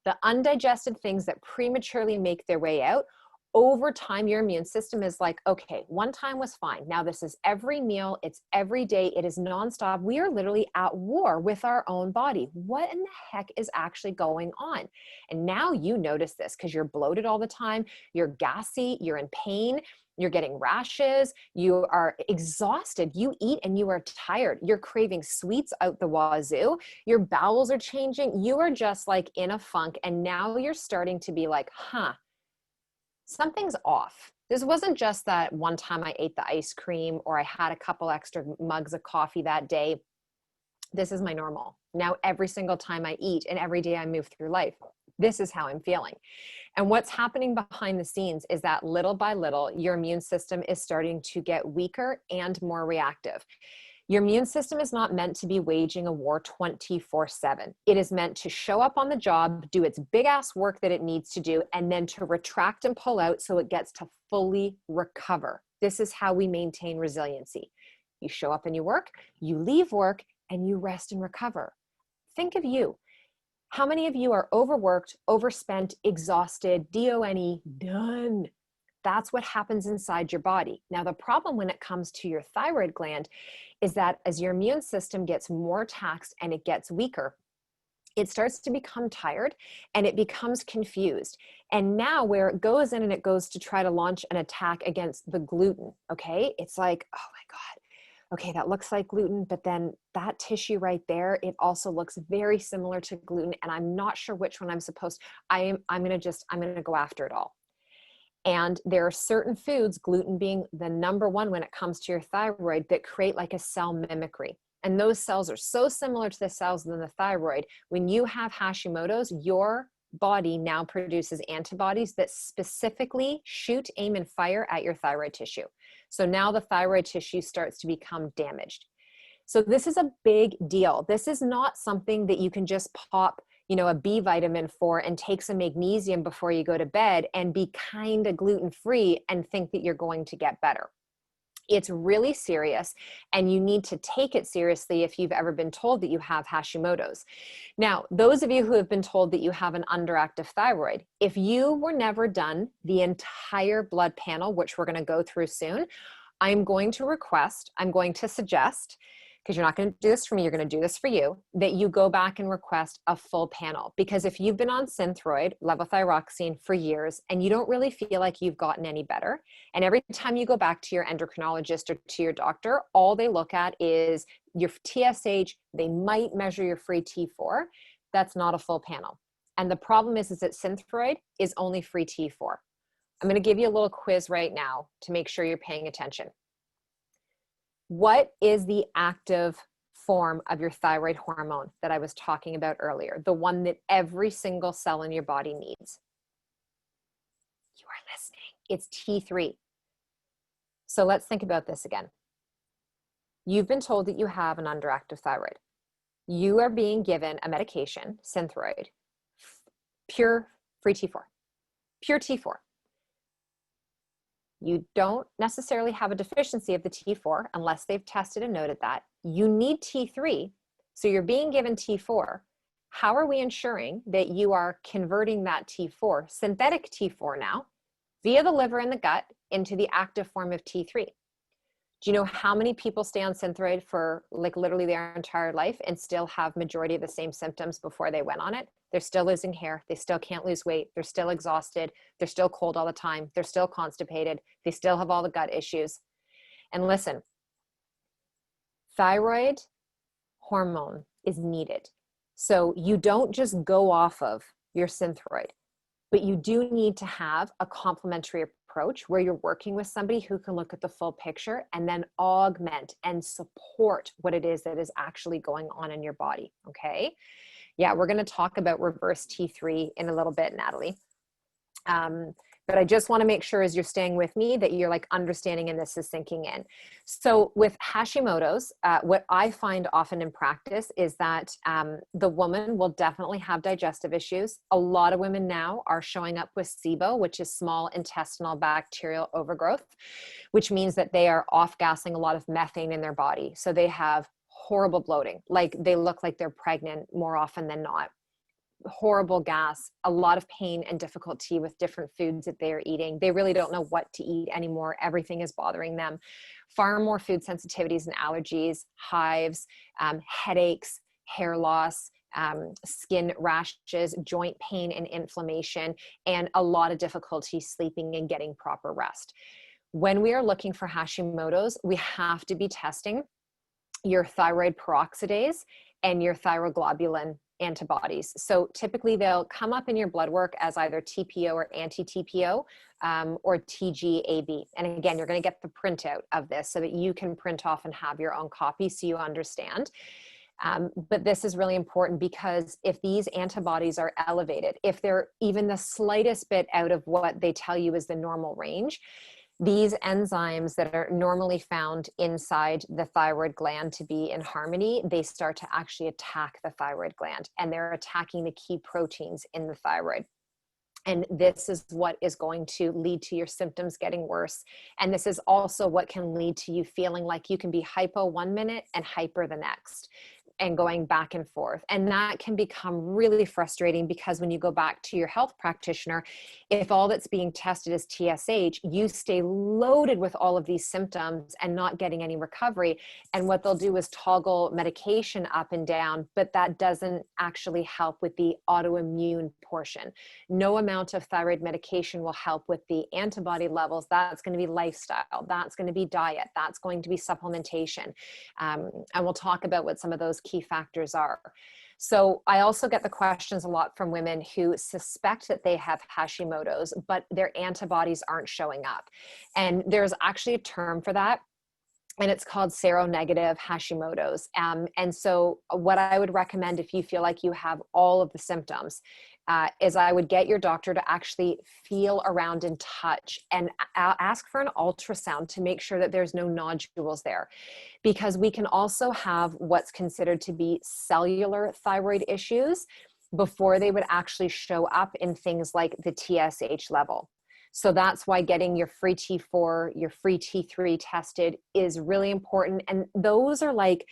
The undigested things that prematurely make their way out, over time, your immune system is like, okay, one time was fine. Now this is every meal. It's every day. It is nonstop. We are literally at war with our own body. What in the heck is actually going on? And now you notice this because you're bloated all the time. You're gassy. You're in pain. You're getting rashes. You are exhausted. You eat and you are tired. You're craving sweets out the wazoo. Your bowels are changing. You are just like in a funk. And now you're starting to be like, something's off. This wasn't just that one time I ate the ice cream or I had a couple extra mugs of coffee that day. This is my normal. Now, every single time I eat and every day I move through life, this is how I'm feeling. And what's happening behind the scenes is that little by little, your immune system is starting to get weaker and more reactive. Your immune system is not meant to be waging a war 24/7. It is meant to show up on the job, do its big ass work that it needs to do, and then to retract and pull out so it gets to fully recover. This is how we maintain resiliency. You show up and you work, you leave work, and you rest and recover. Think of you. How many of you are overworked, overspent, exhausted, DONE, done? That's what happens inside your body. Now, the problem when it comes to your thyroid gland is that as your immune system gets more taxed and it gets weaker, it starts to become tired and it becomes confused. And now where it goes in and it goes to try to launch an attack against the gluten, okay? It's like, oh my God, okay, that looks like gluten, but then that tissue right there, it also looks very similar to gluten, and I'm not sure which one I'm supposed, I'm gonna go after it all. And there are certain foods, gluten being the number one when it comes to your thyroid, that create like a cell mimicry. And those cells are so similar to the cells in the thyroid. When you have Hashimoto's, your body now produces antibodies that specifically shoot, aim, and fire at your thyroid tissue. So now the thyroid tissue starts to become damaged. So this is a big deal. This is not something that you can just pop, a B vitamin for and take some magnesium before you go to bed and be kind of gluten-free and think that you're going to get better. It's really serious, and you need to take it seriously if you've ever been told that you have Hashimoto's. Now, those of you who have been told that you have an underactive thyroid, if you were never done the entire blood panel, which we're going to go through soon, I'm going to suggest, because you're not going to do this for me, you're going to do this for you, that you go back and request a full panel. Because if you've been on Synthroid, levothyroxine, for years, and you don't really feel like you've gotten any better, and every time you go back to your endocrinologist or to your doctor, all they look at is your TSH, they might measure your free T4, that's not a full panel. And the problem is that Synthroid is only free T4. I'm going to give you a little quiz right now to make sure you're paying attention. What is the active form of your thyroid hormone that I was talking about earlier? The one that every single cell in your body needs. You are listening. It's T3. So let's think about this again. You've been told that you have an underactive thyroid. You are being given a medication, Synthroid, pure free T4, pure T4. You don't necessarily have a deficiency of the T4 unless they've tested and noted that. You need T3, so you're being given T4. How are we ensuring that you are converting that T4, synthetic T4 now, via the liver and the gut into the active form of T3? Do you know how many people stay on Synthroid for like literally their entire life and still have majority of the same symptoms before they went on it? They're still losing hair. They still can't lose weight. They're still exhausted. They're still cold all the time. They're still constipated. They still have all the gut issues. And listen, thyroid hormone is needed. So you don't just go off of your Synthroid, but you do need to have a complementary approach where you're working with somebody who can look at the full picture and then augment and support what it is that is actually going on in your body, okay? Yeah, we're going to talk about reverse T3 in a little bit, Natalie. But I just want to make sure as you're staying with me that you're like understanding and this is sinking in. So with Hashimoto's, what I find often in practice is that the woman will definitely have digestive issues. A lot of women now are showing up with SIBO, which is small intestinal bacterial overgrowth, which means that they are off-gassing a lot of methane in their body. So they have horrible bloating, like they look like they're pregnant more often than not. Horrible gas, a lot of pain and difficulty with different foods that they are eating. They really don't know what to eat anymore. Everything is bothering them. Far more food sensitivities and allergies, hives, headaches, hair loss, skin rashes, joint pain and inflammation, and a lot of difficulty sleeping and getting proper rest. When we are looking for Hashimoto's, we have to be testing your thyroid peroxidase and your thyroglobulin antibodies. So typically they'll come up in your blood work as either TPO or anti-TPO or TGAB. And again, you're going to get the printout of this so that you can print off and have your own copy so you understand. But this is really important because if these antibodies are elevated, if they're even the slightest bit out of what they tell you is the normal range, These enzymes that are normally found inside the thyroid gland to be in harmony, they start to actually attack the thyroid gland, and they're attacking the key proteins in the thyroid. And this is what is going to lead to your symptoms getting worse. And this is also what can lead to you feeling like you can be hypo 1 minute and hyper the next, and going back and forth. And that can become really frustrating, because when you go back to your health practitioner, if all that's being tested is TSH, you stay loaded with all of these symptoms and not getting any recovery. And what they'll do is toggle medication up and down, but that doesn't actually help with the autoimmune portion. No amount of thyroid medication will help with the antibody levels. That's going to be lifestyle. That's going to be diet. That's going to be supplementation. And we'll talk about what some of those key factors are. So I also get the questions a lot from women who suspect that they have Hashimoto's, but their antibodies aren't showing up. And there's actually a term for that, and it's called seronegative Hashimoto's. And so what I would recommend, if you feel like you have all of the symptoms, is I would get your doctor to actually feel around and touch, and ask for an ultrasound to make sure that there's no nodules there. Because we can also have what's considered to be cellular thyroid issues before they would actually show up in things like the TSH level. So that's why getting your free T4, your free T3 tested is really important. And those are like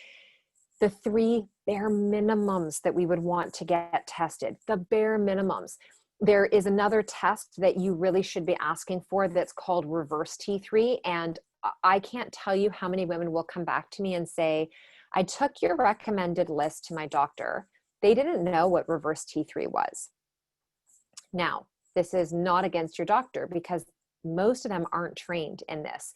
the 3 bare minimums that we would want to get tested, the bare minimums. There is another test that you really should be asking for that's called reverse T3. And I can't tell you how many women will come back to me and say, I took your recommended list to my doctor. They didn't know what reverse T3 was. Now, this is not against your doctor, because most of them aren't trained in this.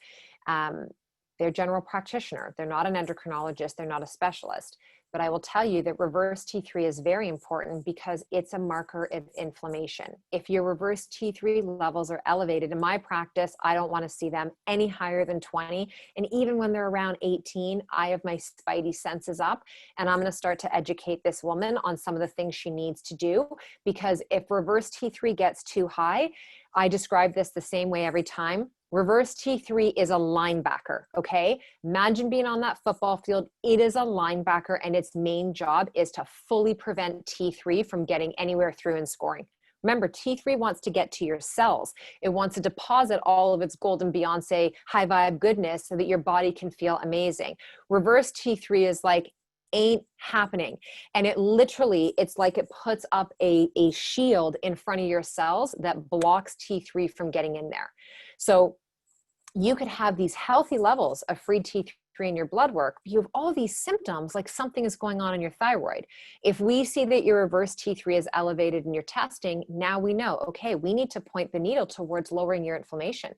They're general practitioner. They're not an endocrinologist. They're not a specialist. But I will tell you that reverse T3 is very important, because it's a marker of inflammation. If your reverse T3 levels are elevated, in my practice, I don't want to see them any higher than 20. And even when they're around 18, I have my spidey senses up, and I'm going to start to educate this woman on some of the things she needs to do. Because if reverse T3 gets too high, I describe this the same way every time. Reverse T3 is a linebacker, okay? Imagine being on that football field. It is a linebacker, and its main job is to fully prevent T3 from getting anywhere through and scoring. Remember, T3 wants to get to your cells. It wants to deposit all of its golden Beyonce high vibe goodness so that your body can feel amazing. Reverse T3 is like, ain't happening. And it literally, it's like it puts up a shield in front of your cells that blocks T3 from getting in there. So you could have these healthy levels of free T3 in your blood work, but you have all these symptoms like something is going on in your thyroid. If we see that your reverse T3 is elevated in your testing, now we know, okay, we need to point the needle towards lowering your inflammation.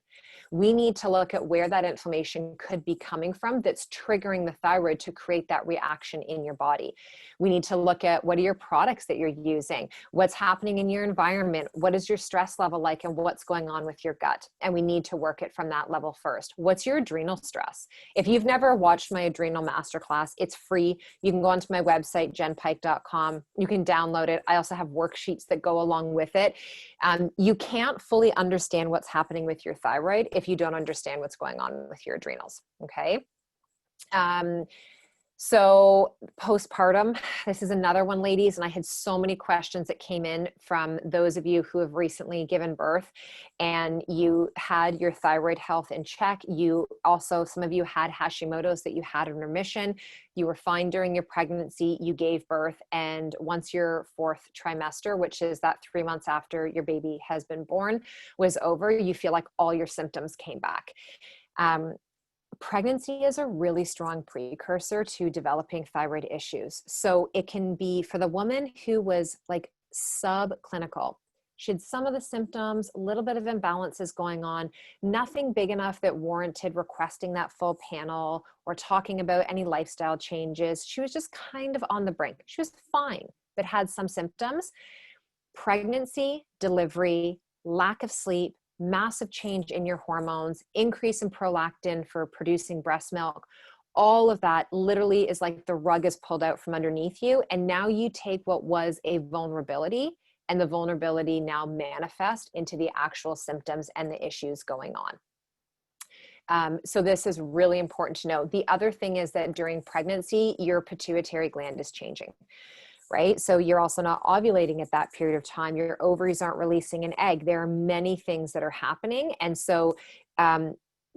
We need to look at where that inflammation could be coming from that's triggering the thyroid to create that reaction in your body. We need to look at, what are your products that you're using? What's happening in your environment? What is your stress level like, and what's going on with your gut? And we need to work it from that level first. What's your adrenal stress? If you've never watched my adrenal masterclass, it's free. You can go onto my website, jenpike.com. You can download it. I also have worksheets that go along with it. You can't fully understand what's happening with your thyroid if you don't understand what's going on with your adrenals, okay? So postpartum, this is another one, ladies, and I had so many questions that came in from those of you who have recently given birth and you had your thyroid health in check. You also, some of you had Hashimoto's that you had in remission. You were fine during your pregnancy, you gave birth, and once your 4th trimester, which is that 3 months after your baby has been born, was over, you feel like all your symptoms came back. Pregnancy is a really strong precursor to developing thyroid issues. So it can be, for the woman who was like subclinical, she had some of the symptoms, a little bit of imbalances going on, nothing big enough that warranted requesting that full panel or talking about any lifestyle changes. She was just kind of on the brink. She was fine, but had some symptoms. Pregnancy, delivery, lack of sleep, massive change in your hormones, increase in prolactin for producing breast milk, all of that literally is like the rug is pulled out from underneath you. And now you take what was a vulnerability, and the vulnerability now manifests into the actual symptoms and the issues going on. So this is really important to know. The other thing is that during pregnancy, your pituitary gland is changing, right? So you're also not ovulating at that period of time. Your ovaries aren't releasing an egg. There are many things that are happening. And so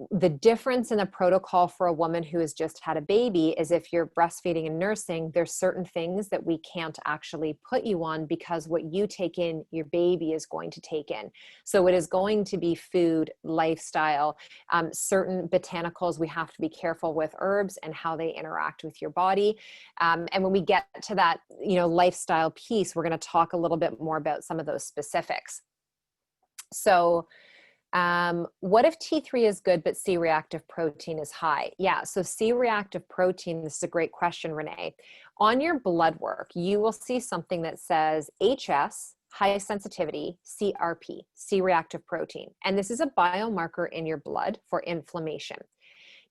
the difference in the protocol for a woman who has just had a baby is if you're breastfeeding and nursing, there's certain things that we can't actually put you on because what you take in, your baby is going to take in. So it is going to be food, lifestyle, certain botanicals. We have to be careful with herbs and how they interact with your body. And when we get to that, lifestyle piece, we're going to talk a little bit more about some of those specifics. So what if T3 is good, but C-reactive protein is high? Yeah, so C-reactive protein, this is a great question, Renee. On your blood work, you will see something that says HS, high sensitivity, CRP, C-reactive protein. And this is a biomarker in your blood for inflammation.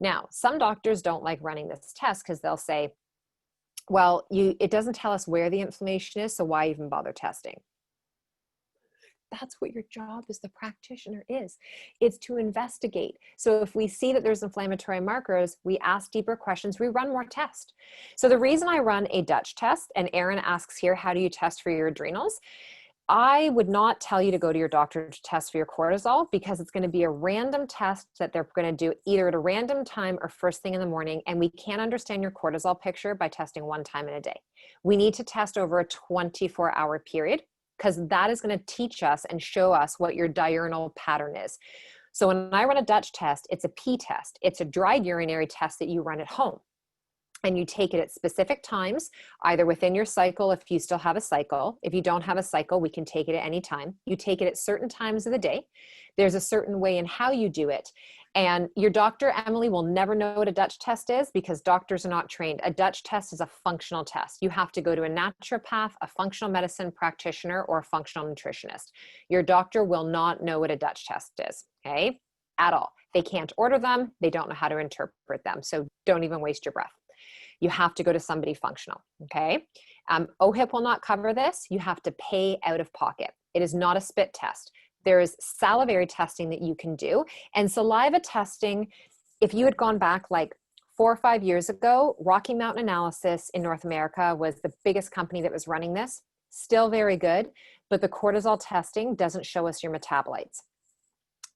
Now, some doctors don't like running this test because they'll say, well, it doesn't tell us where the inflammation is, so why even bother testing? That's what your job as the practitioner is. It's to investigate. So if we see that there's inflammatory markers, we ask deeper questions, we run more tests. So the reason I run a Dutch test, and Erin asks here, how do you test for your adrenals? I would not tell you to go to your doctor to test for your cortisol because it's going to be a random test that they're going to do either at a random time or first thing in the morning. And we can't understand your cortisol picture by testing one time in a day. We need to test over a 24-hour period, because that is going to teach us and show us what your diurnal pattern is. So when I run a Dutch test, it's a P test. It's a dried urinary test that you run at home. And you take it at specific times, either within your cycle, if you still have a cycle. If you don't have a cycle, we can take it at any time. You take it at certain times of the day. There's a certain way in how you do it. And your doctor, Emily, will never know what a Dutch test is because doctors are not trained. A Dutch test is a functional test. You have to go to a naturopath, a functional medicine practitioner, or a functional nutritionist. Your doctor will not know what a Dutch test is, okay? At all. They can't order them. They don't know how to interpret them. So don't even waste your breath. You have to go to somebody functional, okay? OHIP will not cover this. You have to pay out of pocket. It is not a spit test. There is salivary testing that you can do. And saliva testing, if you had gone back like 4 or 5 years ago, Rocky Mountain Analysis in North America was the biggest company that was running this. Still very good, but the cortisol testing doesn't show us your metabolites.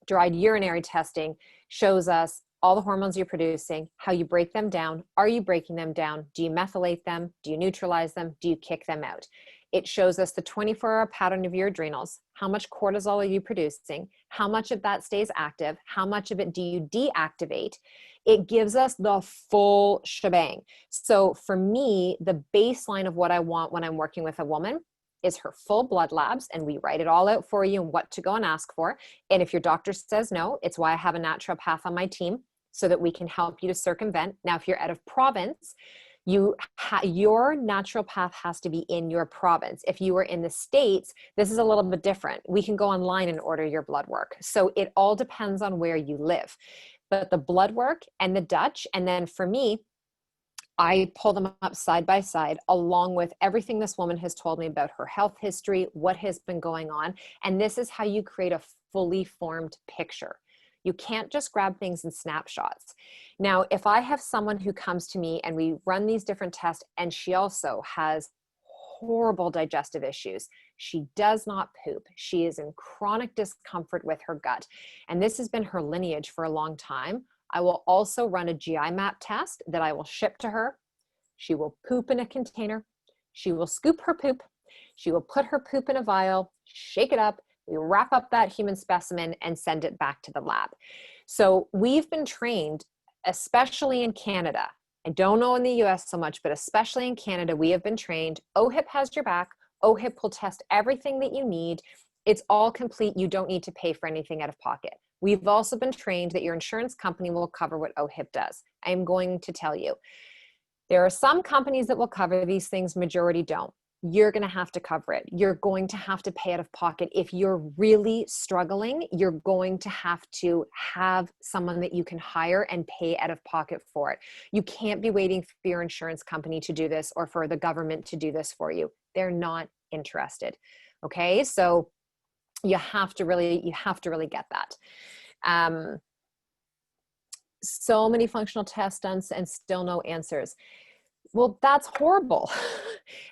Dried urinary testing shows us all the hormones you're producing, how you break them down. Are you breaking them down? Do you methylate them? Do you neutralize them? Do you kick them out? It shows us the 24-hour pattern of your adrenals. How much cortisol are you producing? How much of that stays active? How much of it do you deactivate? It gives us the full shebang. So for me, the baseline of what I want when I'm working with a woman is her full blood labs, and we write it all out for you and what to go and ask for. And if your doctor says no, it's why I have a naturopath on my team so that we can help you to circumvent. Now, if you're out of province, your naturopath has to be in your province. If you are in the States, this is a little bit different. We can go online and order your blood work. So it all depends on where you live. But the blood work and the Dutch, and then for me, I pull them up side by side along with everything this woman has told me about her health history, what has been going on. And this is how you create a fully formed picture. You can't just grab things in snapshots. Now, if I have someone who comes to me and we run these different tests and she also has horrible digestive issues, she does not poop, she is in chronic discomfort with her gut, and this has been her lineage for a long time, I will also run a GI map test that I will ship to her. She will poop in a container. She will scoop her poop. She will put her poop in a vial, shake it up. We wrap up that human specimen and send it back to the lab. So we've been trained, especially in Canada. I don't know in the US so much, but especially in Canada, we have been trained. OHIP has your back. OHIP will test everything that you need. It's all complete. You don't need to pay for anything out of pocket. We've also been trained that your insurance company will cover what OHIP does. I am going to tell you, there are some companies that will cover these things, majority don't. You're going to have to cover it. You're going to have to pay out of pocket. If you're really struggling, you're going to have someone that you can hire and pay out of pocket for it. You can't be waiting for your insurance company to do this or for the government to do this for you. They're not interested. Okay, so you have to really get that. so many functional tests done and still no answers. Well, that's horrible.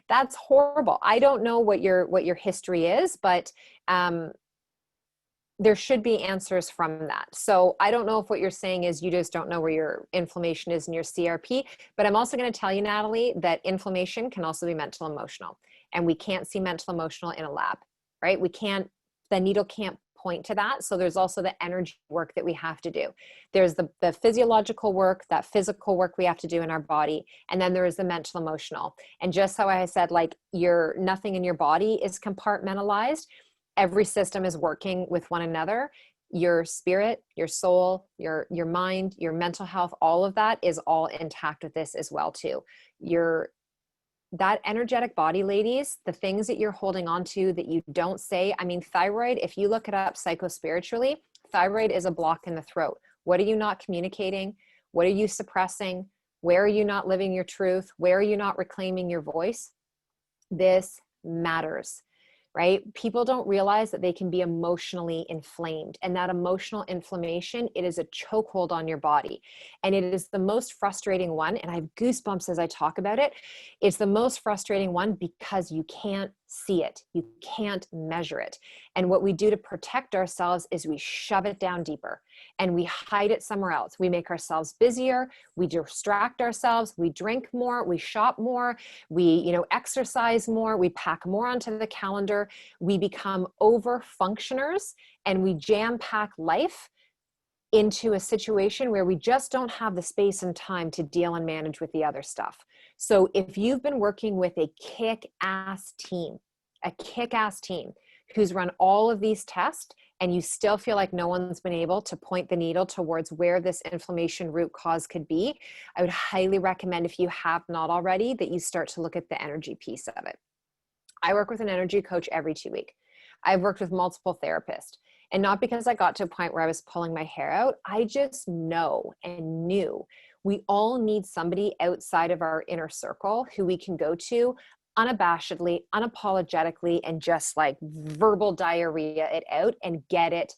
That's horrible. I don't know what your history is, but there should be answers from that. So I don't know if what you're saying is you just don't know where your inflammation is in your CRP, but I'm also going to tell you, Natalie, that inflammation can also be mental emotional, and we can't see mental emotional in a lab, right? The needle can't point to that. So there's also the energy work that we have to do. There's the physiological work, that physical work we have to do in our body. And then there is the mental emotional. And just how I said, like, nothing in your body is compartmentalized. Every system is working with one another. Your spirit, your soul, your mind, your mental health, all of that is all intact with this as well too. That energetic body, ladies, the things that you're holding on to that you don't say. I mean, thyroid, if you look it up psychospiritually, thyroid is a block in the throat. What are you not communicating? What are you suppressing? Where are you not living your truth? Where are you not reclaiming your voice? This matters, right? People don't realize that they can be emotionally inflamed, and that emotional inflammation, it is a chokehold on your body. And it is the most frustrating one. And I have goosebumps as I talk about it. It's the most frustrating one because you can't see it. You can't measure it. And what we do to protect ourselves is we shove it down deeper and we hide it somewhere else. We make ourselves busier. We distract ourselves. We drink more. We shop more. We, exercise more. We pack more onto the calendar. We become over functioners, and we jam pack life into a situation where we just don't have the space and time to deal and manage with the other stuff. So if you've been working with a kick-ass team who's run all of these tests, and you still feel like no one's been able to point the needle towards where this inflammation root cause could be, I would highly recommend, if you have not already, that you start to look at the energy piece of it. I work with an energy coach every 2 weeks. I've worked with multiple therapists. And not because I got to a point where I was pulling my hair out. I just know and knew we all need somebody outside of our inner circle who we can go to unabashedly, unapologetically, and just like verbal diarrhea it out and get it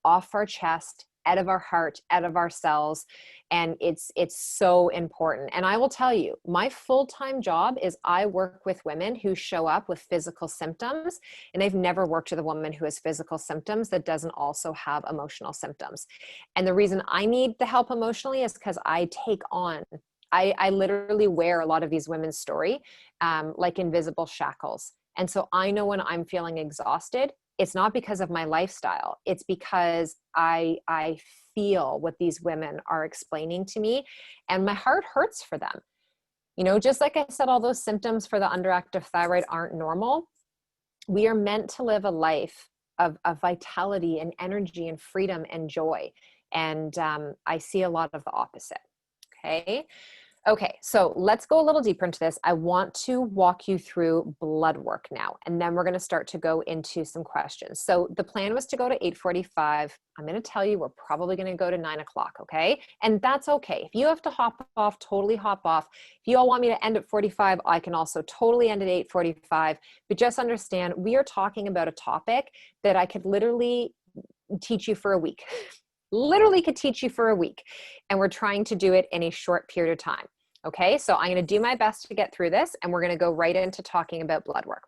off our chest, out of our heart, out of our cells. And it's so important. And I will tell you, my full-time job is I work with women who show up with physical symptoms. And I've never worked with a woman who has physical symptoms that doesn't also have emotional symptoms. And the reason I need the help emotionally is because I literally wear a lot of these women's story, like invisible shackles. And so I know when I'm feeling exhausted, it's not because of my lifestyle. It's because I feel what these women are explaining to me, and my heart hurts for them. Just like I said, all those symptoms for the underactive thyroid aren't normal. We are meant to live a life of vitality and energy and freedom and joy. And I see a lot of the opposite. Okay, so let's go a little deeper into this. I want to walk you through blood work now, and then we're going to start to go into some questions. So the plan was to go to 8:45. I'm going to tell you we're probably going to go to 9 o'clock, okay? And that's okay. If you have to hop off, totally hop off. If you all want me to end at 45, I can also totally end at 8:45. But just understand, we are talking about a topic that I could literally teach you for a week. Literally could teach you for a week. And we're trying to do it in a short period of time. Okay, so I'm going to do my best to get through this, and we're going to go right into talking about blood work.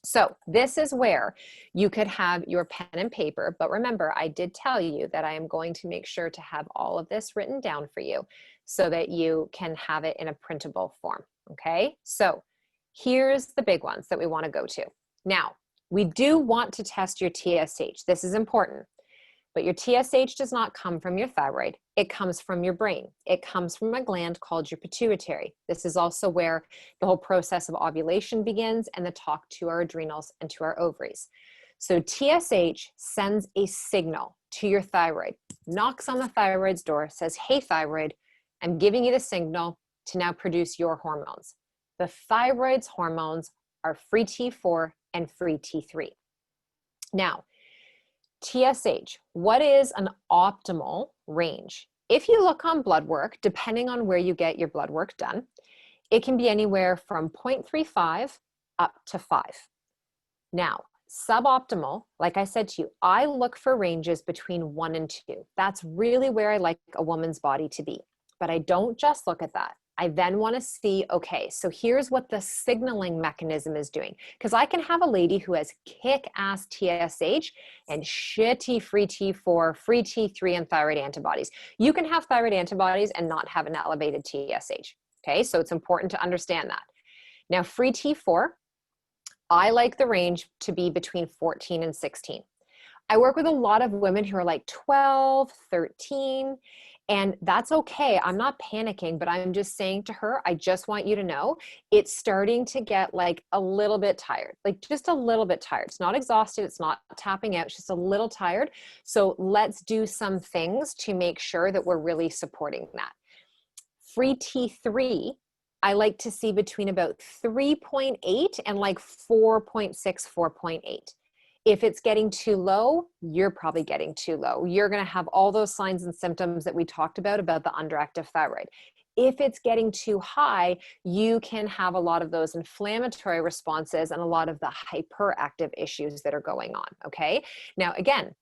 So this is where you could have your pen and paper, but remember, I did tell you that I am going to make sure to have all of this written down for you so that you can have it in a printable form. Okay, so here's the big ones that we want to go to. Now, we do want to test your TSH. This is important. But your TSH does not come from your thyroid. It comes from your brain. It comes from a gland called your pituitary. This is also where the whole process of ovulation begins and the talk to our adrenals and to our ovaries. So TSH sends a signal to your thyroid, knocks on the thyroid's door, says, hey, thyroid, I'm giving you the signal to now produce your hormones. The thyroid's hormones are free T4 and free T3. Now, TSH, what is an optimal range? If you look on blood work, depending on where you get your blood work done, it can be anywhere from 0.35 up to 5. Now, Suboptimal, like I said to you, I look for ranges between 1 and 2. That's really where I like a woman's body to be. But I don't just look at that. I then want to see, okay, so here's what the signaling mechanism is doing. Because I can have a lady who has kick-ass TSH and shitty free T4, free T3, and thyroid antibodies. You can have thyroid antibodies and not have an elevated TSH. Okay, so it's important to understand that. Now, free T4, I like the range to be between 14 and 16. I work with a lot of women who are like 12, 13, and that's okay. I'm not panicking, but I'm just saying to her, I just want you to know it's starting to get like a little bit tired, like just a little bit tired. It's not exhausted. It's not tapping out. It's just a little tired. So let's do some things to make sure that we're really supporting that. Free T3, I like to see between about 3.8 and like 4.6, 4.8. If it's getting too low, you're probably getting too low. You're going to have all those signs and symptoms that we talked about the underactive thyroid. If it's getting too high, you can have a lot of those inflammatory responses and a lot of the hyperactive issues that are going on, okay? Now, again,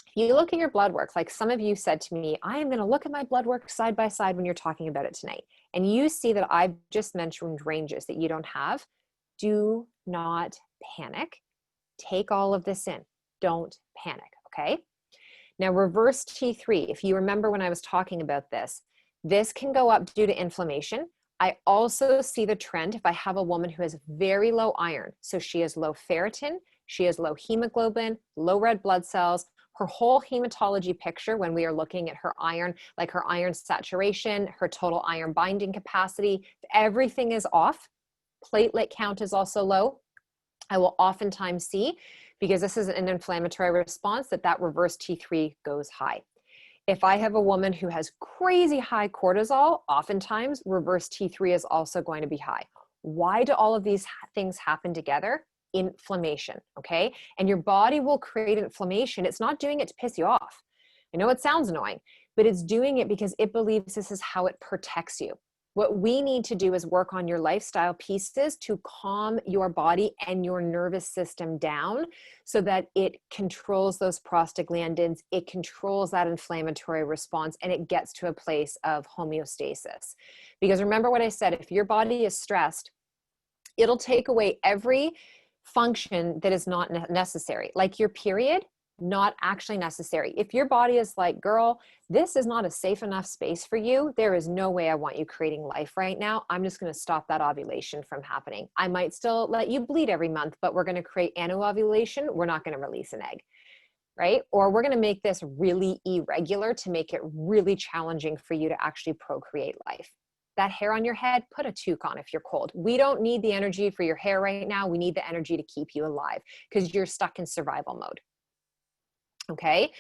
if you look at your blood work, like some of you said to me, I am going to look at my blood work side by side when you're talking about it tonight, and you see that I've just mentioned ranges that you don't have, do not panic. Take all of this in. Don't panic, okay? Now, reverse T3, if you remember when I was talking about this, this can go up due to inflammation. I also see the trend if I have a woman who has very low iron. So she has low ferritin, she has low hemoglobin, low red blood cells. Her whole hematology picture when we are looking at her iron, like her iron saturation, her total iron binding capacity, if everything is off, platelet count is also low, I will oftentimes see, because this is an inflammatory response, that reverse T3 goes high. If I have a woman who has crazy high cortisol, oftentimes reverse T3 is also going to be high. Why do all of these things happen together? Inflammation, okay? And your body will create inflammation. It's not doing it to piss you off. I know it sounds annoying, but it's doing it because it believes this is how it protects you. What we need to do is work on your lifestyle pieces to calm your body and your nervous system down so that it controls those prostaglandins, it controls that inflammatory response, and it gets to a place of homeostasis. Because remember what I said, if your body is stressed, it'll take away every function that is not necessary. Like your period, not actually necessary. If your body is like, girl, this is not a safe enough space for you, there is no way I want you creating life right now. I'm just going to stop that ovulation from happening. I might still let you bleed every month, but we're going to create anovulation. We're not going to release an egg, right? Or we're going to make this really irregular to make it really challenging for you to actually procreate life. That hair on your head, put a toque on if you're cold. We don't need the energy for your hair right now. We need the energy to keep you alive because you're stuck in survival mode. Okay,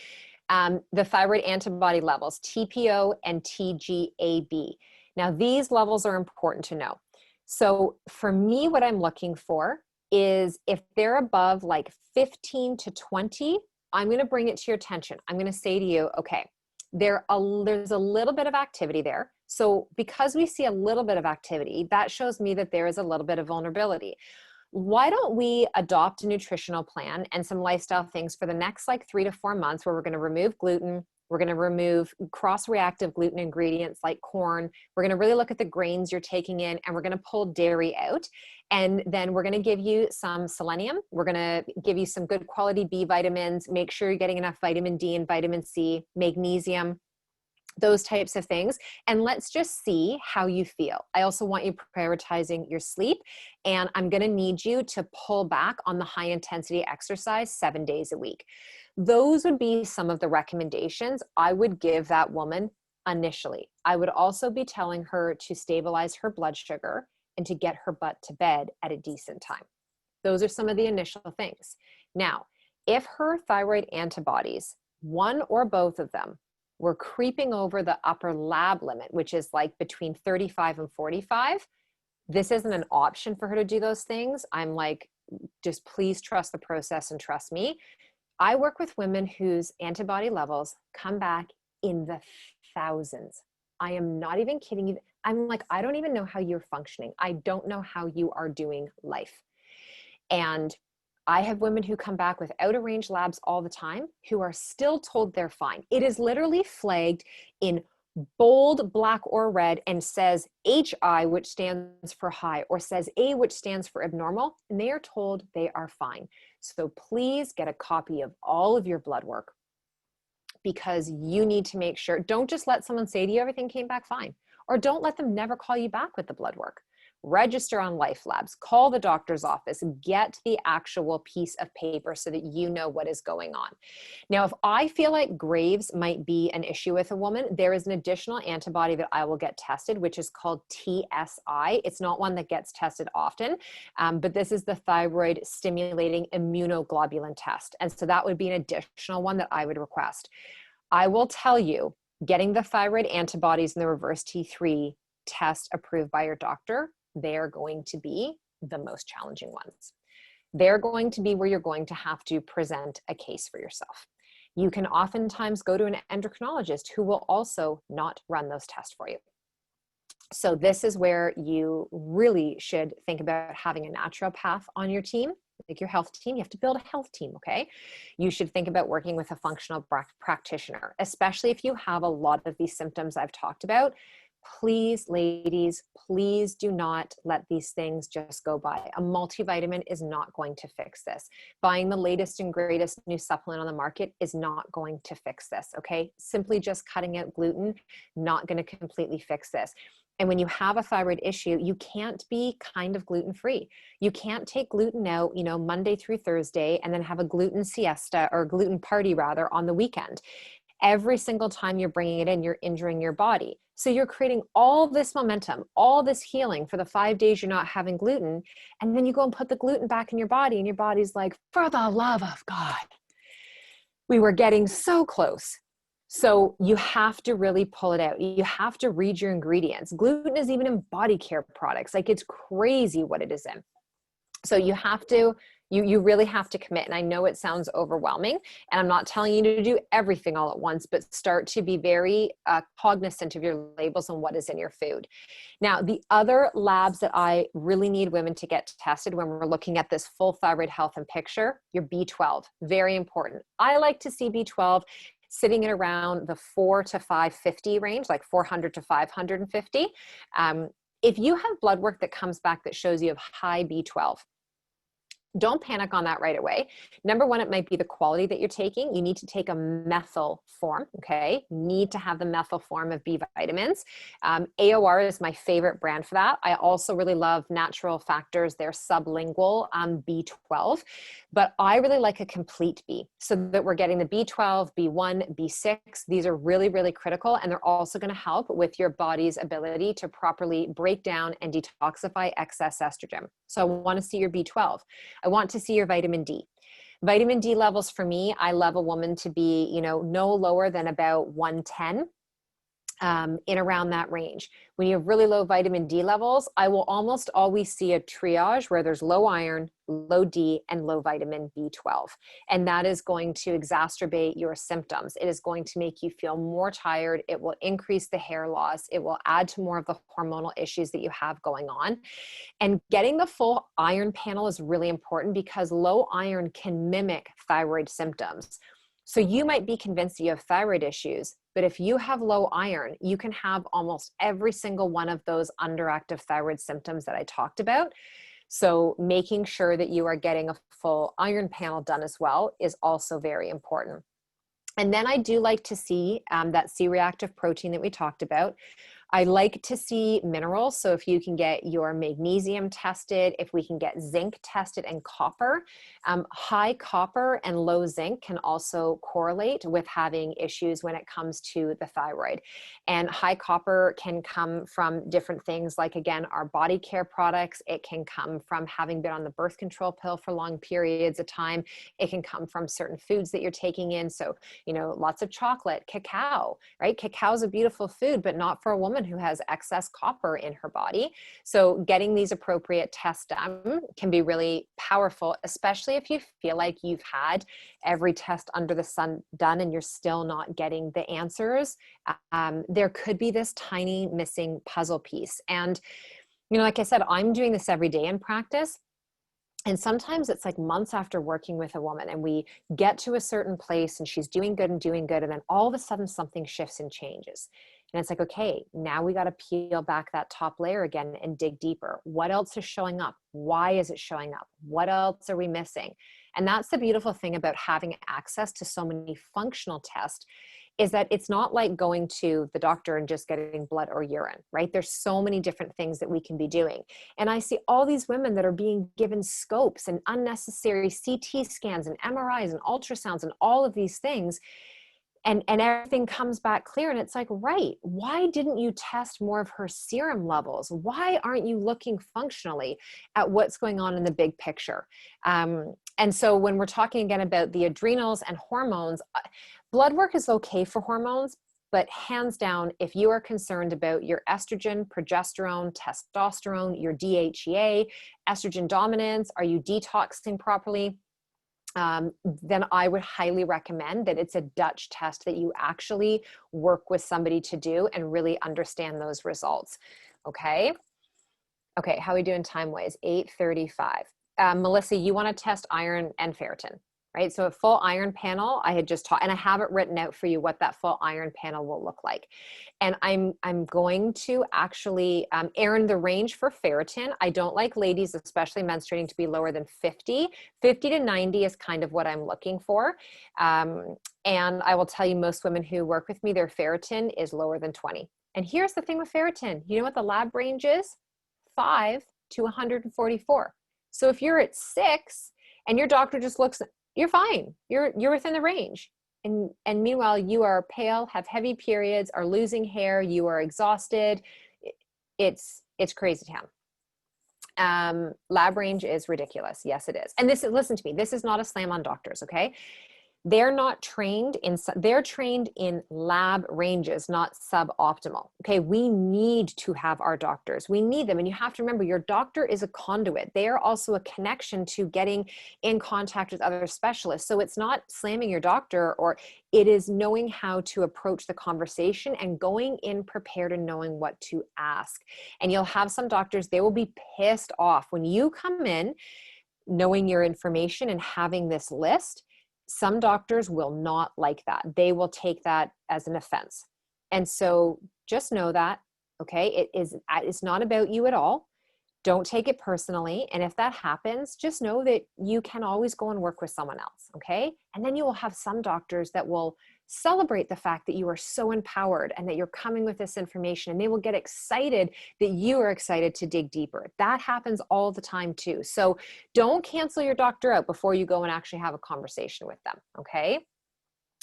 the thyroid antibody levels, TPO and TGAB. Now, these levels are important to know. So for me, what I'm looking for is if they're above like 15 to 20, I'm going to bring it to your attention. I'm going to say to you, okay, there's a little bit of activity there. So because we see a little bit of activity, that shows me that there is a little bit of vulnerability. Why don't we adopt a nutritional plan and some lifestyle things for the next like 3 to 4 months where we're going to remove gluten, we're going to remove cross-reactive gluten ingredients like corn, we're going to really look at the grains you're taking in, and we're going to pull dairy out. And then we're going to give you some selenium. We're going to give you some good quality B vitamins, make sure you're getting enough vitamin D and vitamin C, magnesium, those types of things. And let's just see how you feel. I also want you prioritizing your sleep, and I'm going to need you to pull back on the high intensity exercise 7 days a week. Those would be some of the recommendations I would give that woman initially. I would also be telling her to stabilize her blood sugar and to get her butt to bed at a decent time. Those are some of the initial things. Now, if her thyroid antibodies, one or both of them, we're creeping over the upper lab limit, which is like between 35 and 45. This isn't an option for her to do those things. I'm like, just please trust the process and trust me. I work with women whose antibody levels come back in the thousands. I am not even kidding you. I'm like, I don't even know how you're functioning. I don't know how you are doing life. And I have women who come back with out of range labs all the time who are still told they're fine. It is literally flagged in bold black or red and says HI, which stands for high, or says A, which stands for abnormal, and they are told they are fine. So please get a copy of all of your blood work, because you need to make sure, don't just let someone say to you everything came back fine, or don't let them never call you back with the blood work. Register on Life Labs, call the doctor's office, get the actual piece of paper so that you know what is going on. Now, if I feel like Graves might be an issue with a woman, there is an additional antibody that I will get tested, which is called TSI. It's not one that gets tested often, but this is the thyroid stimulating immunoglobulin test. And so that would be an additional one that I would request. I will tell you, getting the thyroid antibodies and the reverse T3 test approved by your doctor, they are going to be the most challenging ones. They're going to be where you're going to have to present a case for yourself. You can oftentimes go to an endocrinologist who will also not run those tests for you. So this is where you really should think about having a naturopath on your team, like your health team. You have to build a health team, okay? You should think about working with a functional practitioner, especially if you have a lot of these symptoms I've talked about. Please, ladies, please do not let these things just go by. A multivitamin is not going to fix this. Buying the latest and greatest new supplement on the market is not going to fix this, okay? Simply just cutting out gluten, not going to completely fix this. And when you have a thyroid issue, you can't be kind of gluten-free. You can't take gluten out, Monday through Thursday and then have a gluten siesta, or gluten party rather, on the weekend. Every single time you're bringing it in, you're injuring your body. So you're creating all this momentum, all this healing for the 5 days you're not having gluten. And then you go and put the gluten back in your body, and your body's like, for the love of God, we were getting so close. So you have to really pull it out. You have to read your ingredients. Gluten is even in body care products. Like, it's crazy what it is in. So you have to, you really have to commit. And I know it sounds overwhelming, and I'm not telling you to do everything all at once, but start to be very cognizant of your labels and what is in your food. Now, the other labs that I really need women to get tested when we're looking at this full thyroid health and picture, your B12, very important. I like to see B12 sitting at around the 4 to 550 range, like 400 to 550. If you have blood work that comes back that shows you have high B12, don't panic on that right away. Number one, it might be the quality that you're taking. You need to take a methyl form, okay? Need to have the methyl form of B vitamins. AOR is my favorite brand for that. I also really love Natural Factors, their sublingual B12, but I really like a complete B, so that we're getting the B12, B1, B6. These are really, really critical, and they're also going to help with your body's ability to properly break down and detoxify excess estrogen. So I want to see your B12. I want to see your vitamin D. Vitamin D levels for me, I love a woman to be, no lower than about 110. In around that range. When you have really low vitamin D levels, I will almost always see a triage where there's low iron, low D, and low vitamin B12. And that is going to exacerbate your symptoms. It is going to make you feel more tired. It will increase the hair loss. It will add to more of the hormonal issues that you have going on. And getting the full iron panel is really important, because low iron can mimic thyroid symptoms. So you might be convinced you have thyroid issues, but if you have low iron, you can have almost every single one of those underactive thyroid symptoms that I talked about. So making sure that you are getting a full iron panel done as well is also very important. And then I do like to see that C-reactive protein that we talked about. I like to see minerals. So if you can get your magnesium tested, if we can get zinc tested, and copper, high copper and low zinc can also correlate with having issues when it comes to the thyroid. And high copper can come from different things, like, again, our body care products. It can come from having been on the birth control pill for long periods of time. It can come from certain foods that you're taking in. So, lots of chocolate, cacao, right? Cacao is a beautiful food, but not for a woman who has excess copper in her body. So getting these appropriate tests done can be really powerful, especially if you feel like you've had every test under the sun done and you're still not getting the answers. There could be this tiny missing puzzle piece. And, like I said, I'm doing this every day in practice. And sometimes it's like months after working with a woman and we get to a certain place and she's doing good and doing good. And then all of a sudden something shifts and changes. And it's like, okay, now we got to peel back that top layer again and dig deeper. What else is showing up? Why is it showing up? What else are we missing? And that's the beautiful thing about having access to so many functional tests, is that it's not like going to the doctor and just getting blood or urine, right? There's so many different things that we can be doing. And I see all these women that are being given scopes and unnecessary CT scans and MRIs and ultrasounds and all of these things. And everything comes back clear. And it's like, right, why didn't you test more of her serum levels? Why aren't you looking functionally at what's going on in the big picture? And so when we're talking again about the adrenals and hormones, blood work is okay for hormones, but hands down, if you are concerned about your estrogen, progesterone, testosterone, your DHEA, estrogen dominance, are you detoxing properly? Then I would highly recommend that it's a Dutch test that you actually work with somebody to do and really understand those results. Okay. Okay. How are we doing time-wise? 8:35. Melissa, you want to test iron and ferritin, right? So a full iron panel, I had just taught, and I have it written out for you what that full iron panel will look like. And I'm going to actually err the range for ferritin. I don't like ladies, especially menstruating, to be lower than 50. 50 to 90 is kind of what I'm looking for. And I will tell you, most women who work with me, their ferritin is lower than 20. And here's the thing with ferritin. You know what the lab range is? 5 to 144. So if you're at 6 and your doctor just looks, you're fine. You're within the range. And meanwhile, you are pale, have heavy periods, are losing hair, you are exhausted. It's crazy town. Lab range is ridiculous. Yes, it is. And this is, listen to me, this is not a slam on doctors, okay? They're trained in lab ranges, not suboptimal. Okay. We need to have our doctors. We need them. And you have to remember, your doctor is a conduit. They are also a connection to getting in contact with other specialists. So it's not slamming your doctor, or it is knowing how to approach the conversation and going in prepared and knowing what to ask. And you'll have some doctors, they will be pissed off when you come in knowing your information and having this list. Some doctors will not like that. They will take that as an offense. And so just know that, okay, it's not about you at all. Don't take it personally. And if that happens, just know that you can always go and work with someone else, okay? And then you will have some doctors that will celebrate the fact that you are so empowered and that you're coming with this information, and they will get excited that you are excited to dig deeper. That happens all the time too. So don't cancel your doctor out before you go and actually have a conversation with them, okay?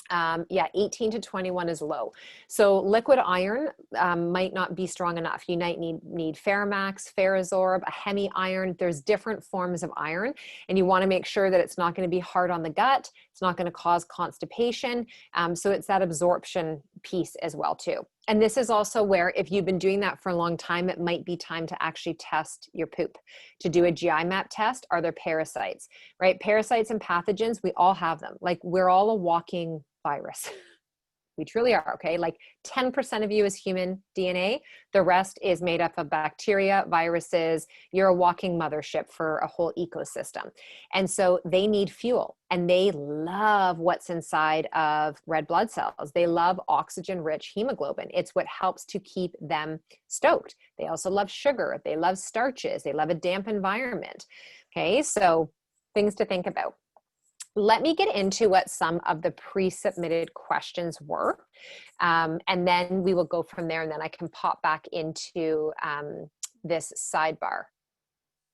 18 to 21 is low. So liquid iron might not be strong enough. You might need Ferromax, Ferrozorb, a hemi iron. There's different forms of iron, and you want to make sure that it's not going to be hard on the gut. It's not going to cause constipation. So it's that absorption piece as well too. And this is also where, if you've been doing that for a long time, it might be time to actually test your poop, to do a GI map test. Are there parasites, right? Parasites and pathogens, we all have them. Like, we're all a walking virus. We truly are, okay? Like 10% of you is human DNA. The rest is made up of bacteria, viruses. You're a walking mothership for a whole ecosystem. And so they need fuel, and they love what's inside of red blood cells. They love oxygen-rich hemoglobin. It's what helps to keep them stoked. They also love sugar. They love starches. They love a damp environment. Okay, so things to think about. Let me get into what some of the pre-submitted questions were, and then we will go from there, and then I can pop back into this sidebar.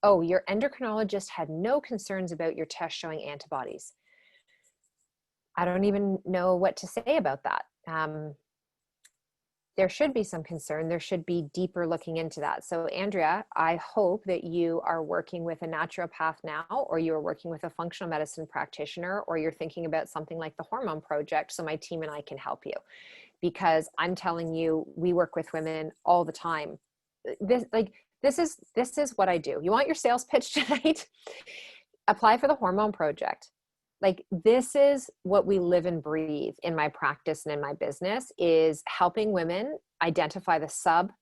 Oh, your endocrinologist had no concerns about your test showing antibodies. I don't even know what to say about that. There should be some concern. There should be deeper looking into that. So Andrea, I hope that you are working with a naturopath now, or you're working with a functional medicine practitioner, or you're thinking about something like the Hormone Project, so my team and I can help you. Because I'm telling you, we work with women all the time. This is what I do. You want your sales pitch tonight? Apply for the Hormone Project. Like, this is what we live and breathe in my practice and in my business, is helping women identify the sub,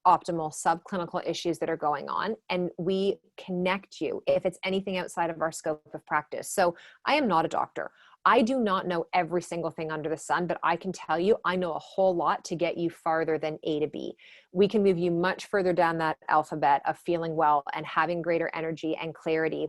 optimal subclinical issues that are going on, and we connect you if it's anything outside of our scope of practice. So I am not a doctor. I do not know every single thing under the sun, but I can tell you I know a whole lot to get you farther than A to B. We can move you much further down that alphabet of feeling well and having greater energy and clarity.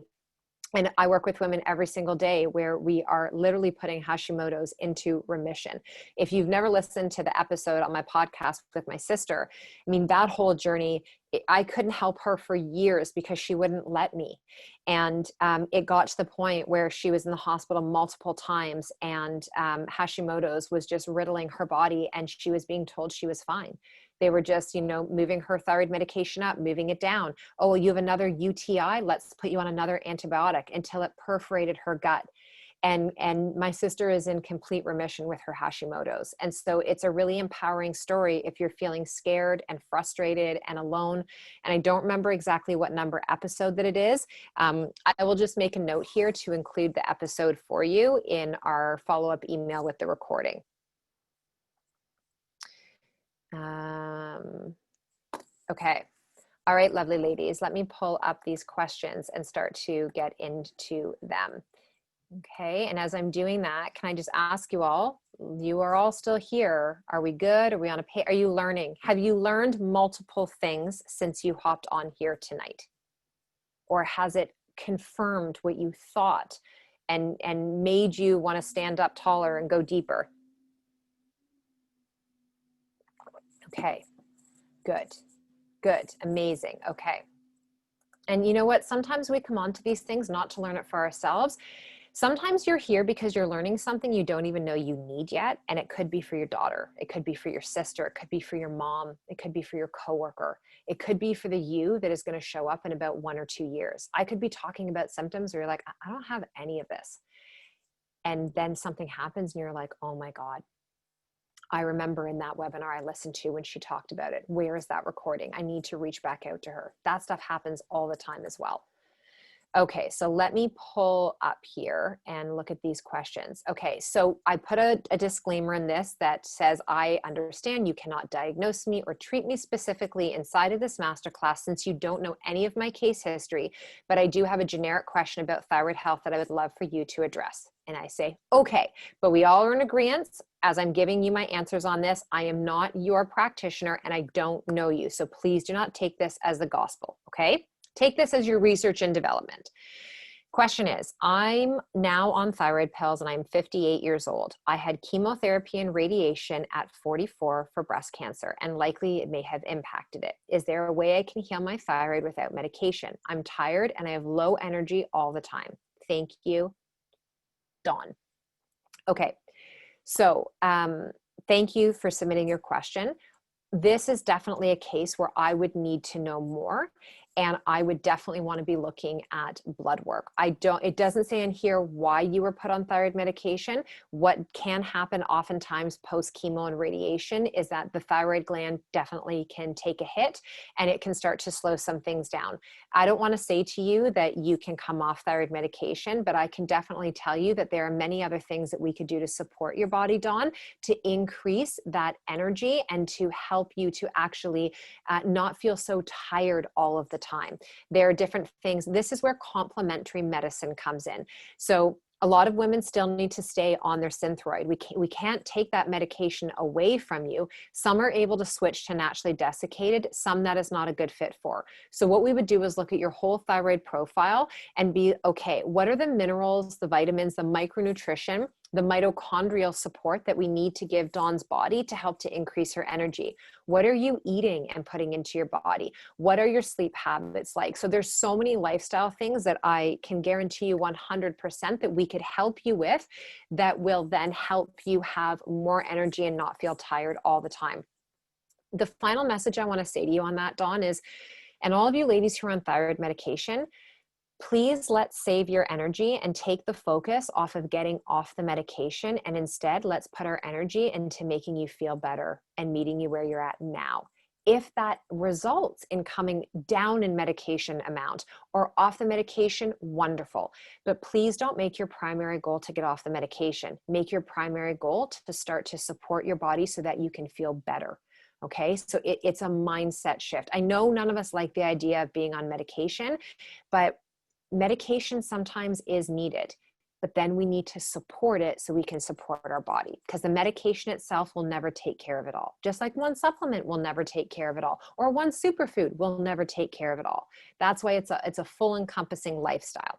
And I work with women every single day where we are literally putting Hashimoto's into remission. If you've never listened to the episode on my podcast with my sister, I mean, that whole journey, I couldn't help her for years because she wouldn't let me. And it got to the point where she was in the hospital multiple times, and Hashimoto's was just riddling her body, and she was being told she was fine. They were just, moving her thyroid medication up, moving it down. Oh, well, you have another UTI. Let's put you on another antibiotic, until it perforated her gut. And my sister is in complete remission with her Hashimoto's. And so it's a really empowering story if you're feeling scared and frustrated and alone. And I don't remember exactly what number episode that it is. I will just make a note here to include the episode for you in our follow-up email with the recording. Okay. All right, lovely ladies, let me pull up these questions and start to get into them. Okay, and as I'm doing that, can I just ask you all, you are all still here. Are we good? Are we on a page? Are you learning? Have you learned multiple things since you hopped on here tonight? Or has it confirmed what you thought and made you want to stand up taller and go deeper? Okay, good. Good. Amazing. Okay. And you know what? Sometimes we come onto these things not to learn it for ourselves. Sometimes you're here because you're learning something you don't even know you need yet. And it could be for your daughter. It could be for your sister. It could be for your mom. It could be for your coworker. It could be for the you that is going to show up in about 1 or 2 years. I could be talking about symptoms where you're like, I don't have any of this. And then something happens and you're like, oh my God. I remember in that webinar I listened to when she talked about it. Where is that recording? I need to reach back out to her. That stuff happens all the time as well. Okay, so let me pull up here and look at these questions. Okay, so I put a disclaimer in this that says, I understand you cannot diagnose me or treat me specifically inside of this masterclass since you don't know any of my case history, but I do have a generic question about thyroid health that I would love for you to address. And I say, okay, but we all are in agreement. As I'm giving you my answers on this, I am not your practitioner and I don't know you. So please do not take this as the gospel, okay? Take this as your research and development. Question is, I'm now on thyroid pills and I'm 58 years old. I had chemotherapy and radiation at 44 for breast cancer, and likely it may have impacted it. Is there a way I can heal my thyroid without medication? I'm tired and I have low energy all the time. Thank you, Dawn. Okay, so thank you for submitting your question. This is definitely a case where I would need to know more. And I would definitely want to be looking at blood work. It doesn't say in here why you were put on thyroid medication. What can happen oftentimes post chemo and radiation is that the thyroid gland definitely can take a hit and it can start to slow some things down. I don't want to say to you that you can come off thyroid medication, but I can definitely tell you that there are many other things that we could do to support your body, Dawn, to increase that energy and to help you to actually not feel so tired all of the time. There are different things. This is where complementary medicine comes in. So a lot of women still need to stay on their Synthroid. We can't take that medication away from you. Some are able to switch to naturally desiccated, some that is not a good fit for. So what we would do is look at your whole thyroid profile and be, okay, what are the minerals, the vitamins, the micronutrition, the mitochondrial support that we need to give Dawn's body to help to increase her energy? What are you eating and putting into your body? What are your sleep habits like? So there's so many lifestyle things that I can guarantee you 100% that we could help you with that will then help you have more energy and not feel tired all the time. The final message I want to say to you on that, Dawn, is, and all of you ladies who are on thyroid medication, please let's save your energy and take the focus off of getting off the medication. And instead, let's put our energy into making you feel better and meeting you where you're at now. If that results in coming down in medication amount or off the medication, wonderful. But please don't make your primary goal to get off the medication. Make your primary goal to start to support your body so that you can feel better. Okay, so it's a mindset shift. I know none of us like the idea of being on medication, but medication sometimes is needed. But then we need to support it so we can support our body, because the medication itself will never take care of it all. Just like one supplement will never take care of it all, or one superfood will never take care of it all. That's why it's a full encompassing lifestyle.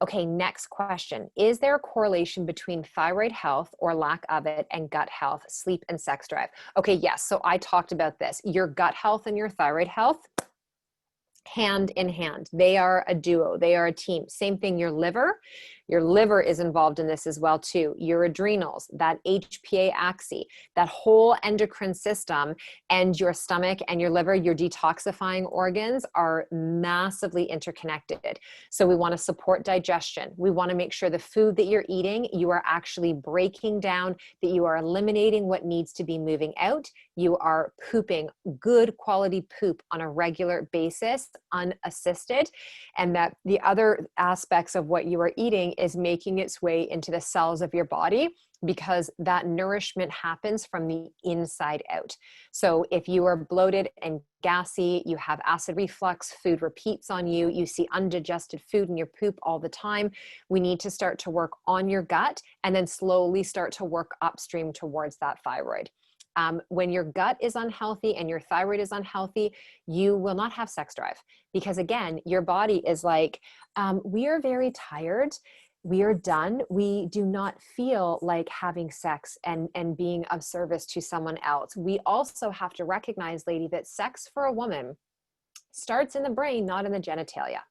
Okay, next question. Is there a correlation between thyroid health or lack of it and gut health, sleep, and sex drive? Okay, yes. So I talked about this. Your gut health and your thyroid health, hand in hand. They are a duo. They are a team. Same thing, your liver. Your liver is involved in this as well too. Your adrenals, that HPA axis, that whole endocrine system, and your stomach and your liver, your detoxifying organs are massively interconnected. So we want to support digestion. We want to make sure the food that you're eating, you are actually breaking down, that you are eliminating what needs to be moving out. You are pooping good quality poop on a regular basis, unassisted, and that the other aspects of what you are eating is making its way into the cells of your body, because that nourishment happens from the inside out. So if you are bloated and gassy, you have acid reflux, food repeats on you, you see undigested food in your poop all the time, we need to start to work on your gut and then slowly start to work upstream towards that thyroid. When your gut is unhealthy and your thyroid is unhealthy, you will not have sex drive, because again, your body is like, we are very tired. We are done. We do not feel like having sex and being of service to someone else. We also have to recognize, lady, that sex for a woman starts in the brain, not in the genitalia.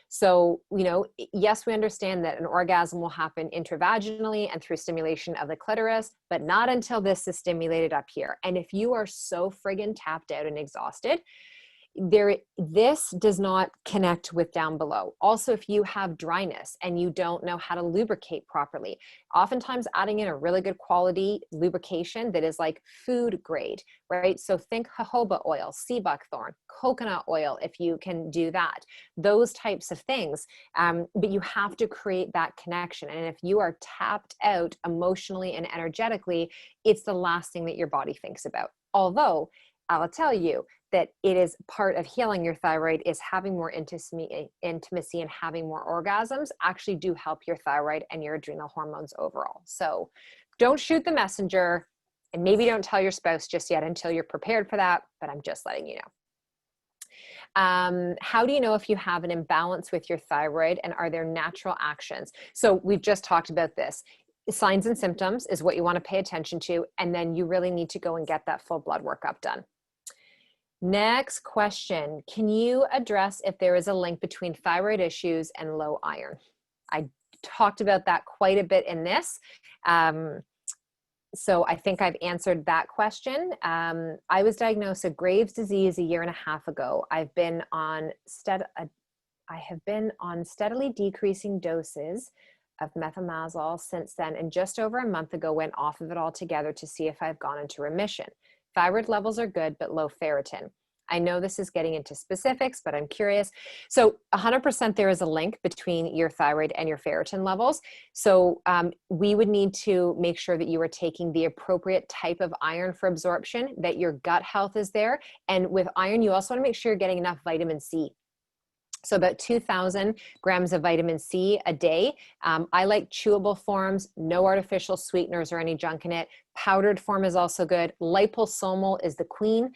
So, yes, we understand that an orgasm will happen intravaginally and through stimulation of the clitoris, but not until this is stimulated up here. And if you are so friggin' tapped out and exhausted, this does not connect with down below. Also, if you have dryness and you don't know how to lubricate properly, oftentimes adding in a really good quality lubrication that is like food grade, right? So think jojoba oil, sea buckthorn, coconut oil, if you can do that, those types of things. But you have to create that connection. And if you are tapped out emotionally and energetically, it's the last thing that your body thinks about. Although I'll tell you that it is part of healing your thyroid is having more intimacy and having more orgasms actually do help your thyroid and your adrenal hormones overall. So don't shoot the messenger, and maybe don't tell your spouse just yet until you're prepared for that, but I'm just letting you know. How do you know if you have an imbalance with your thyroid, and are there natural actions? So we've just talked about this. Signs and symptoms is what you want to pay attention to, and then you really need to go and get that full blood workup done. Next question. Can you address if there is a link between thyroid issues and low iron? I talked about that quite a bit in this. So I think I've answered that question. I was diagnosed with Graves' disease 1.5 years ago. I have been on steadily decreasing doses of methimazole since then, and just over a month ago went off of it altogether to see if I've gone into remission. Thyroid levels are good, but low ferritin. I know this is getting into specifics, but I'm curious. So 100% there is a link between your thyroid and your ferritin levels. So we would need to make sure that you are taking the appropriate type of iron for absorption, that your gut health is there. And with iron, you also want to make sure you're getting enough vitamin C. So about 2,000 grams of vitamin C a day. I like chewable forms, no artificial sweeteners or any junk in it. Powdered form is also good. Liposomal is the queen.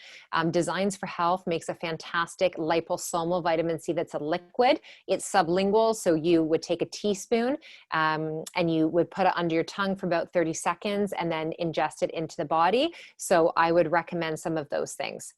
Designs for Health makes a fantastic liposomal vitamin C that's a liquid. It's sublingual, so you would take a teaspoon and you would put it under your tongue for about 30 seconds and then ingest it into the body. So I would recommend some of those things.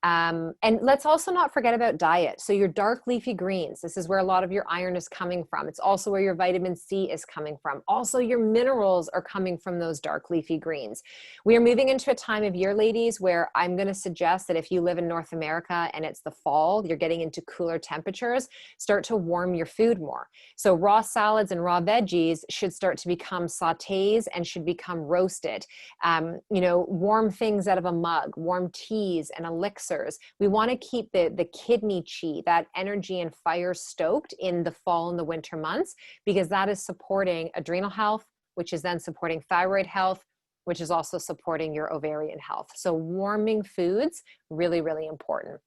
And let's also not forget about diet. So your dark leafy greens, this is where a lot of your iron is coming from. It's also where your vitamin C is coming from. Also, your minerals are coming from those dark leafy greens. We are moving into a time of year, ladies, where I'm going to suggest that if you live in North America and it's the fall, you're getting into cooler temperatures, start to warm your food more. So raw salads and raw veggies should start to become sautés and should become roasted. Warm things out of a mug, warm teas and elixirs. We want to keep the kidney chi, that energy and fire, stoked in the fall and the winter months, because that is supporting adrenal health, which is then supporting thyroid health, which is also supporting your ovarian health. So warming foods, really, really important.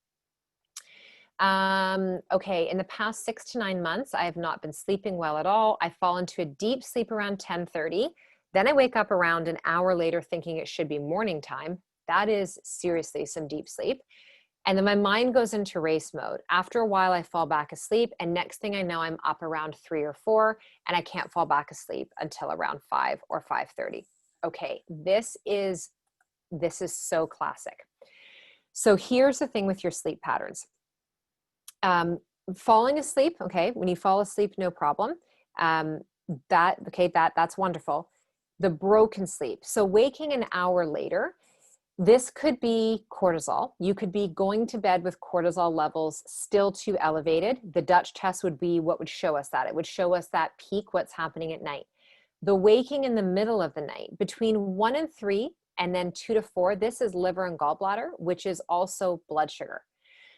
Okay, in the past 6 to 9 months, I have not been sleeping well at all. I fall into a deep sleep around 10:30. Then I wake up around an hour later thinking it should be morning time. That is seriously some deep sleep. And then my mind goes into race mode. After a while, I fall back asleep. And next thing I know, I'm up around 3 or 4, and I can't fall back asleep until around 5 or 5:30. Okay, this is so classic. So here's the thing with your sleep patterns. Falling asleep, okay, when you fall asleep, no problem. That's wonderful. The broken sleep. So waking an hour later, this could be cortisol. You could be going to bed with cortisol levels still too elevated. The Dutch test would be what would show us that. It would show us that peak, what's happening at night. The waking in the middle of the night, between 1 and 3, and then 2 to 4, this is liver and gallbladder, which is also blood sugar.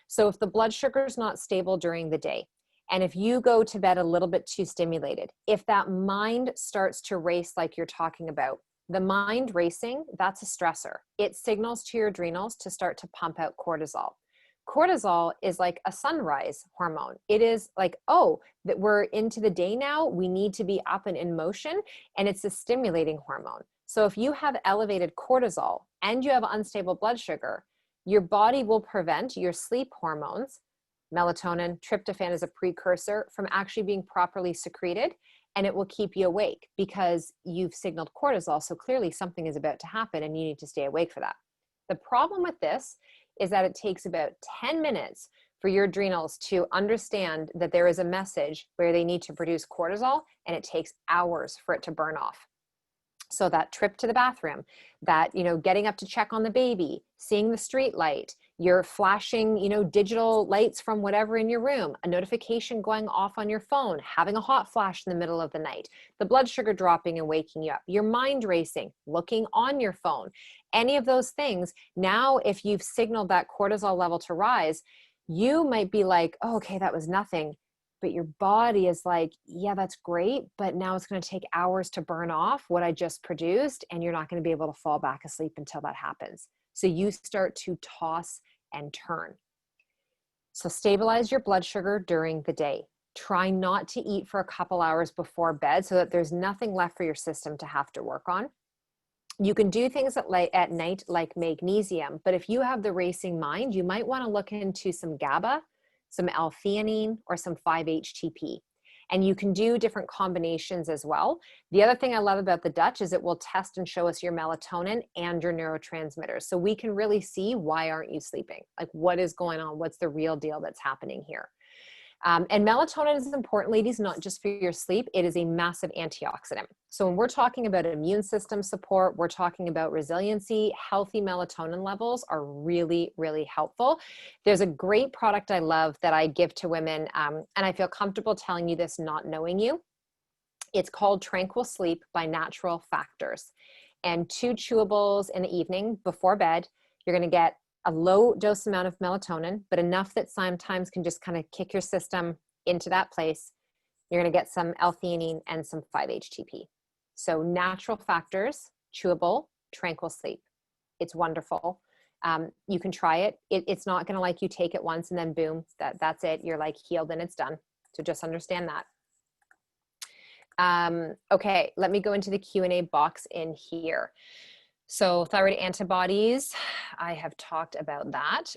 So if the blood sugar is not stable during the day, and if you go to bed a little bit too stimulated, if that mind starts to race like you're talking about, the mind racing, that's a stressor. It signals to your adrenals to start to pump out cortisol. Cortisol is like a sunrise hormone. It is like, oh, that we're into the day now, we need to be up and in motion, and it's a stimulating hormone. So if you have elevated cortisol and you have unstable blood sugar, your body will prevent your sleep hormones, melatonin, tryptophan is a precursor, from actually being properly secreted, and it will keep you awake because you've signaled cortisol. So clearly something is about to happen and you need to stay awake for that. The problem with this is that it takes about 10 minutes for your adrenals to understand that there is a message where they need to produce cortisol, and it takes hours for it to burn off. So that trip to the bathroom, that, getting up to check on the baby, seeing the street light, you're flashing, digital lights from whatever in your room, a notification going off on your phone, having a hot flash in the middle of the night, the blood sugar dropping and waking you up, your mind racing, looking on your phone, any of those things. Now, if you've signaled that cortisol level to rise, you might be like, oh, okay, that was nothing. But your body is like, yeah, that's great, but now it's going to take hours to burn off what I just produced, and you're not going to be able to fall back asleep until that happens. So you start to toss and turn. So stabilize your blood sugar during the day. Try not to eat for a couple hours before bed so that there's nothing left for your system to have to work on. You can do things at night like magnesium, but if you have the racing mind, you might want to look into some GABA, some L-theanine, or some 5-HTP. And you can do different combinations as well. The other thing I love about the Dutch is it will test and show us your melatonin and your neurotransmitters. So we can really see, why aren't you sleeping? Like, what is going on? What's the real deal that's happening here? And melatonin is important, ladies, not just for your sleep. It is a massive antioxidant. So when we're talking about immune system support, we're talking about resiliency, healthy melatonin levels are really, really helpful. There's a great product I love that I give to women, and I feel comfortable telling you this not knowing you. It's called Tranquil Sleep by Natural Factors. And 2 chewables in the evening before bed. You're going to get a low dose amount of melatonin, but enough that sometimes can just kind of kick your system into that place. You're going to get some L-theanine and some 5-HTP. So Natural Factors, chewable, Tranquil Sleep. It's wonderful. You can try it. It's not going to like you take it once and then boom, that's it. You're like healed and it's done. So just understand that. Okay, let me go into the Q&A box in here. So thyroid antibodies, I have talked about that.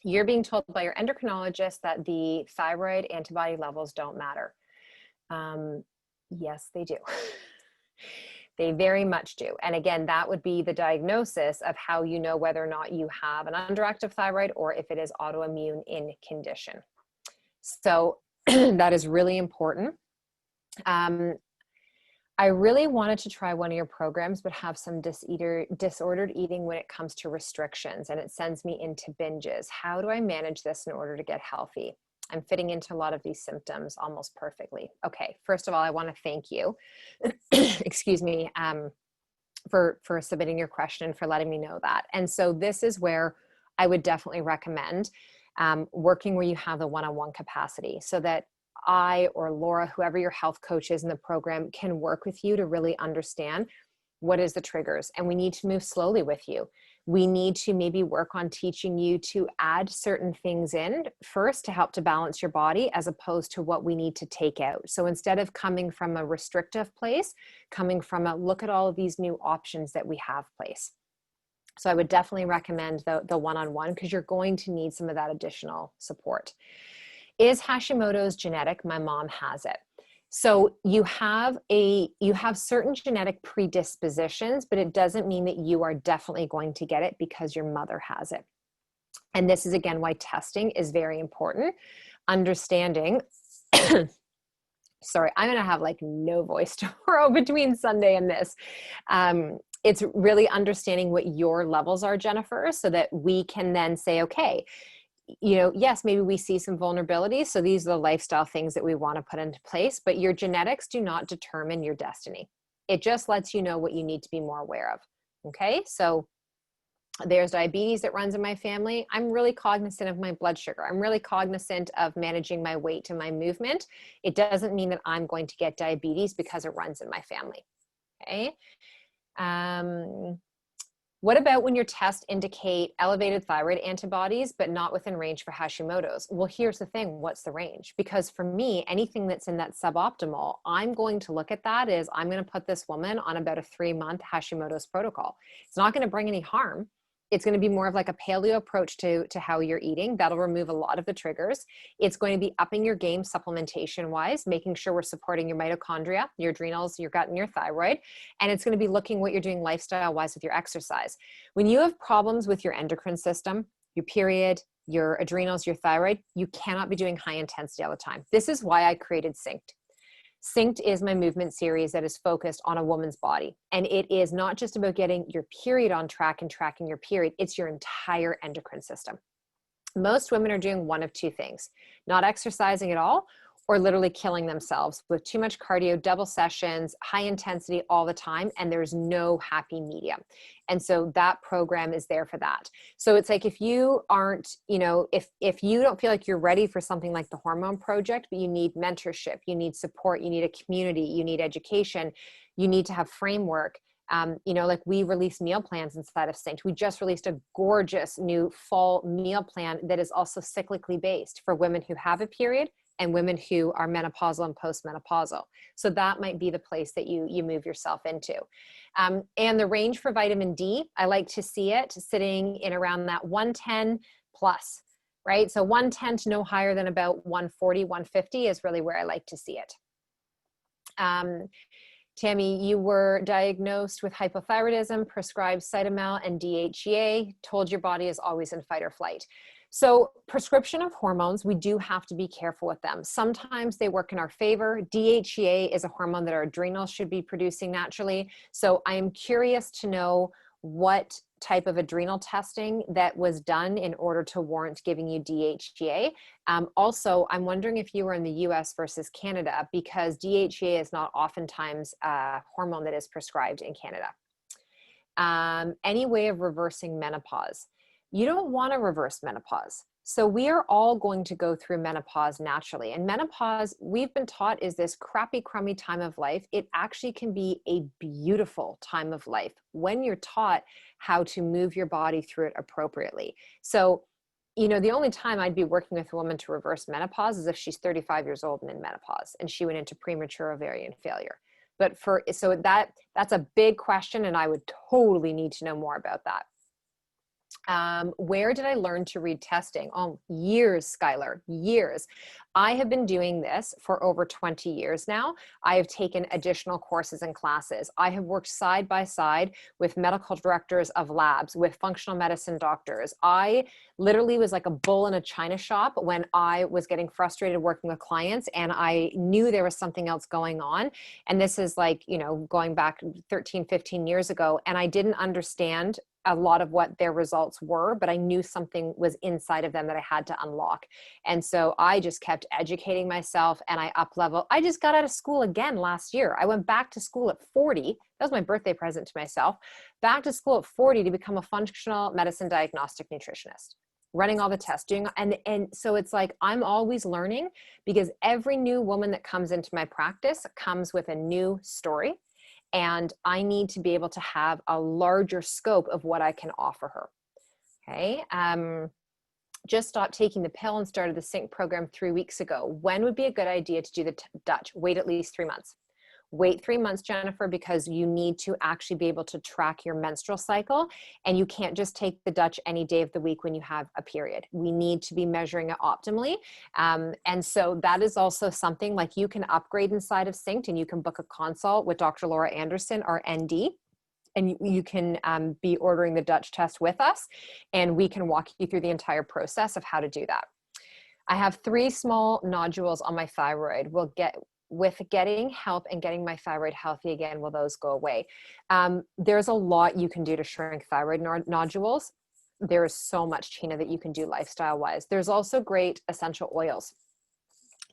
You're being told by your endocrinologist that the thyroid antibody levels don't matter. Yes, they do. They very much do. And again, that would be the diagnosis of how you know whether or not you have an underactive thyroid or if it is autoimmune in condition. So that is really important. I really wanted to try one of your programs, but have some disordered eating when it comes to restrictions, and it sends me into binges. How do I manage this in order to get healthy? I'm fitting into a lot of these symptoms almost perfectly. Okay, first of all, I want to thank you, excuse me, for submitting your question, for letting me know that. And so this is where I would definitely recommend working where you have the one-on-one capacity, so that I or Laura, whoever your health coach is in the program, can work with you to really understand what is the triggers. And we need to move slowly with you. We need to maybe work on teaching you to add certain things in first to help to balance your body, as opposed to what we need to take out. So instead of coming from a restrictive place, coming from a look at all of these new options that we have place. So I would definitely recommend the one-on-one, because you're going to need some of that additional support. Is Hashimoto's genetic? My mom has it. So you have certain genetic predispositions, but it doesn't mean that you are definitely going to get it because your mother has it. And this is, again, why testing is very important. Understanding, sorry, I'm going to have like no voice tomorrow between Sunday and this. It's really understanding what your levels are, Jennifer, so that we can then say, okay, yes, maybe we see some vulnerabilities. So these are the lifestyle things that we want to put into place, but your genetics do not determine your destiny. It just lets you know what you need to be more aware of. Okay. So there's diabetes that runs in my family. I'm really cognizant of my blood sugar. I'm really cognizant of managing my weight and my movement. It doesn't mean that I'm going to get diabetes because it runs in my family. Okay. What about when your tests indicate elevated thyroid antibodies, but not within range for Hashimoto's? Well, here's the thing. What's the range? Because for me, anything that's in that suboptimal, I'm going to look at that as I'm going to put this woman on about a 3-month Hashimoto's protocol. It's not going to bring any harm. It's going to be more of like a paleo approach to how you're eating. That'll remove a lot of the triggers. It's going to be upping your game supplementation wise, making sure we're supporting your mitochondria, your adrenals, your gut, and your thyroid. And it's going to be looking what you're doing lifestyle wise with your exercise. When you have problems with your endocrine system, your period, your adrenals, your thyroid, you cannot be doing high intensity all the time. This is why I created Synced. Synced is my movement series that is focused on a woman's body. And it is not just about getting your period on track and tracking your period, it's your entire endocrine system. Most women are doing one of two things: not exercising at all, or literally killing themselves with too much cardio, double sessions, high intensity all the time, and there's no happy medium. And so that program is there for that. So it's like, if you aren't, if you don't feel like you're ready for something like the Hormone Project, but you need mentorship, you need support, you need a community, you need education, you need to have framework. Like we release meal plans inside of Synced. We just released a gorgeous new fall meal plan that is also cyclically based for women who have a period and women who are menopausal and postmenopausal. So that might be the place that you move yourself into. And the range for vitamin D, I like to see it sitting in around that 110 plus, right? So 110 to no higher than about 140, 150 is really where I like to see it. Tammy, you were diagnosed with hypothyroidism, prescribed Cytomel and DHEA, told your body is always in fight or flight. So prescription of hormones, we do have to be careful with them. Sometimes they work in our favor. DHEA is a hormone that our adrenals should be producing naturally. So I am curious to know what type of adrenal testing that was done in order to warrant giving you DHEA. Also, I'm wondering if you were in the US versus Canada, because DHEA is not oftentimes a hormone that is prescribed in Canada. Any way of reversing menopause? You don't want to reverse menopause. So we are all going to go through menopause naturally. And menopause, we've been taught, is this crappy, crummy time of life. It actually can be a beautiful time of life when you're taught how to move your body through it appropriately. So, the only time I'd be working with a woman to reverse menopause is if she's 35 years old and in menopause and she went into premature ovarian failure. But that's a big question, and I would totally need to know more about that. Where did I learn to read testing? Oh, years, Skylar, years. I have been doing this for over 20 years now. I have taken additional courses and classes. I have worked side by side with medical directors of labs, with functional medicine doctors. I literally was like a bull in a china shop when I was getting frustrated working with clients, and I knew there was something else going on. And this is like, going back 13, 15 years ago, and I didn't understand a lot of what their results were, but I knew something was inside of them that I had to unlock. And so I just kept educating myself, and I up-leveled. I just got out of school again last year. I went back to school at 40. That was my birthday present to myself. Back to school at 40 to become a functional medicine diagnostic nutritionist. running all the tests, doing, and so it's like, I'm always learning, because every new woman that comes into my practice comes with a new story, and I need to be able to have a larger scope of what I can offer her. Okay. Just stopped taking the pill and started the Sync program 3 weeks ago. When would be a good idea to do the Dutch? Wait at least 3 months. Wait 3 months, Jennifer, because you need to actually be able to track your menstrual cycle, and you can't just take the Dutch any day of the week when you have a period. We need to be measuring it optimally. And so that is also something, like, you can upgrade inside of Synced, and you can book a consult with Dr. Laura Anderson, our ND, and you can be ordering the Dutch test with us, and we can walk you through the entire process of how to do that. I have 3 small nodules on my thyroid. With getting help and getting my thyroid healthy again, will those go away? There's a lot you can do to shrink thyroid nodules. There is so much, Tina, that you can do lifestyle-wise. There's also great essential oils,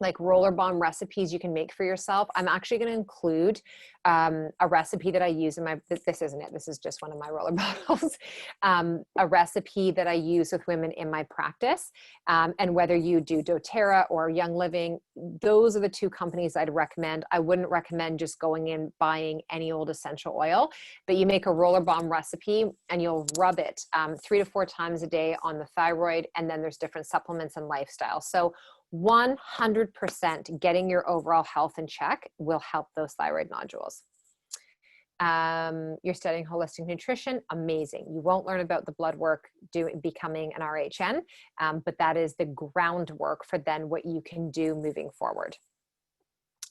like roller balm recipes you can make for yourself. I'm actually going to include a recipe that I use in my, this isn't it, this is just one of my roller bottles, a recipe that I use with women in my practice. And whether you do doTERRA or Young Living, those are the 2 companies I'd recommend. I wouldn't recommend just going in buying any old essential oil, but you make a roller balm recipe and you'll rub it 3 to 4 times a day on the thyroid. And then there's different supplements and lifestyle. So 100% getting your overall health in check will help those thyroid nodules. You're studying holistic nutrition. Amazing. You won't learn about the blood work becoming an RHN, but that is the groundwork for then what you can do moving forward.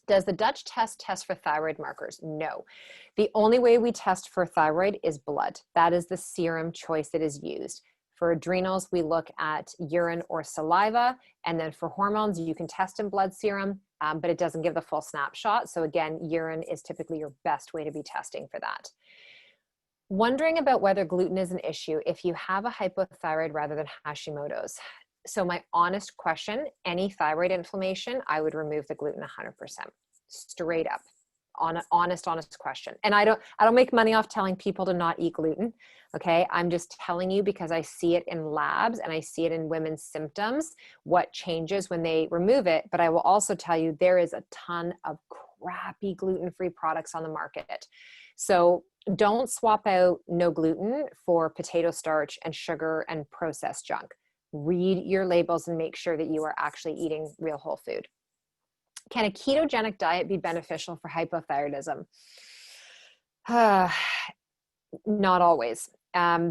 Does the Dutch test for thyroid markers? No. The only way we test for thyroid is blood. That is the serum choice that is used. For adrenals, we look at urine or saliva. And then for hormones, you can test in blood serum, but it doesn't give the full snapshot. So again, urine is typically your best way to be testing for that. Wondering about whether gluten is an issue if you have a hypothyroid rather than Hashimoto's. So my honest question, any thyroid inflammation, I would remove the gluten 100%, straight up. Honest question. And I don't make money off telling people to not eat gluten. Okay. I'm just telling you because I see it in labs and I see it in women's symptoms, what changes when they remove it. But I will also tell you there is a ton of crappy gluten-free products on the market. So don't swap out no gluten for potato starch and sugar and processed junk. Read your labels and make sure that you are actually eating real whole food. Can a ketogenic diet be beneficial for hypothyroidism? Not always,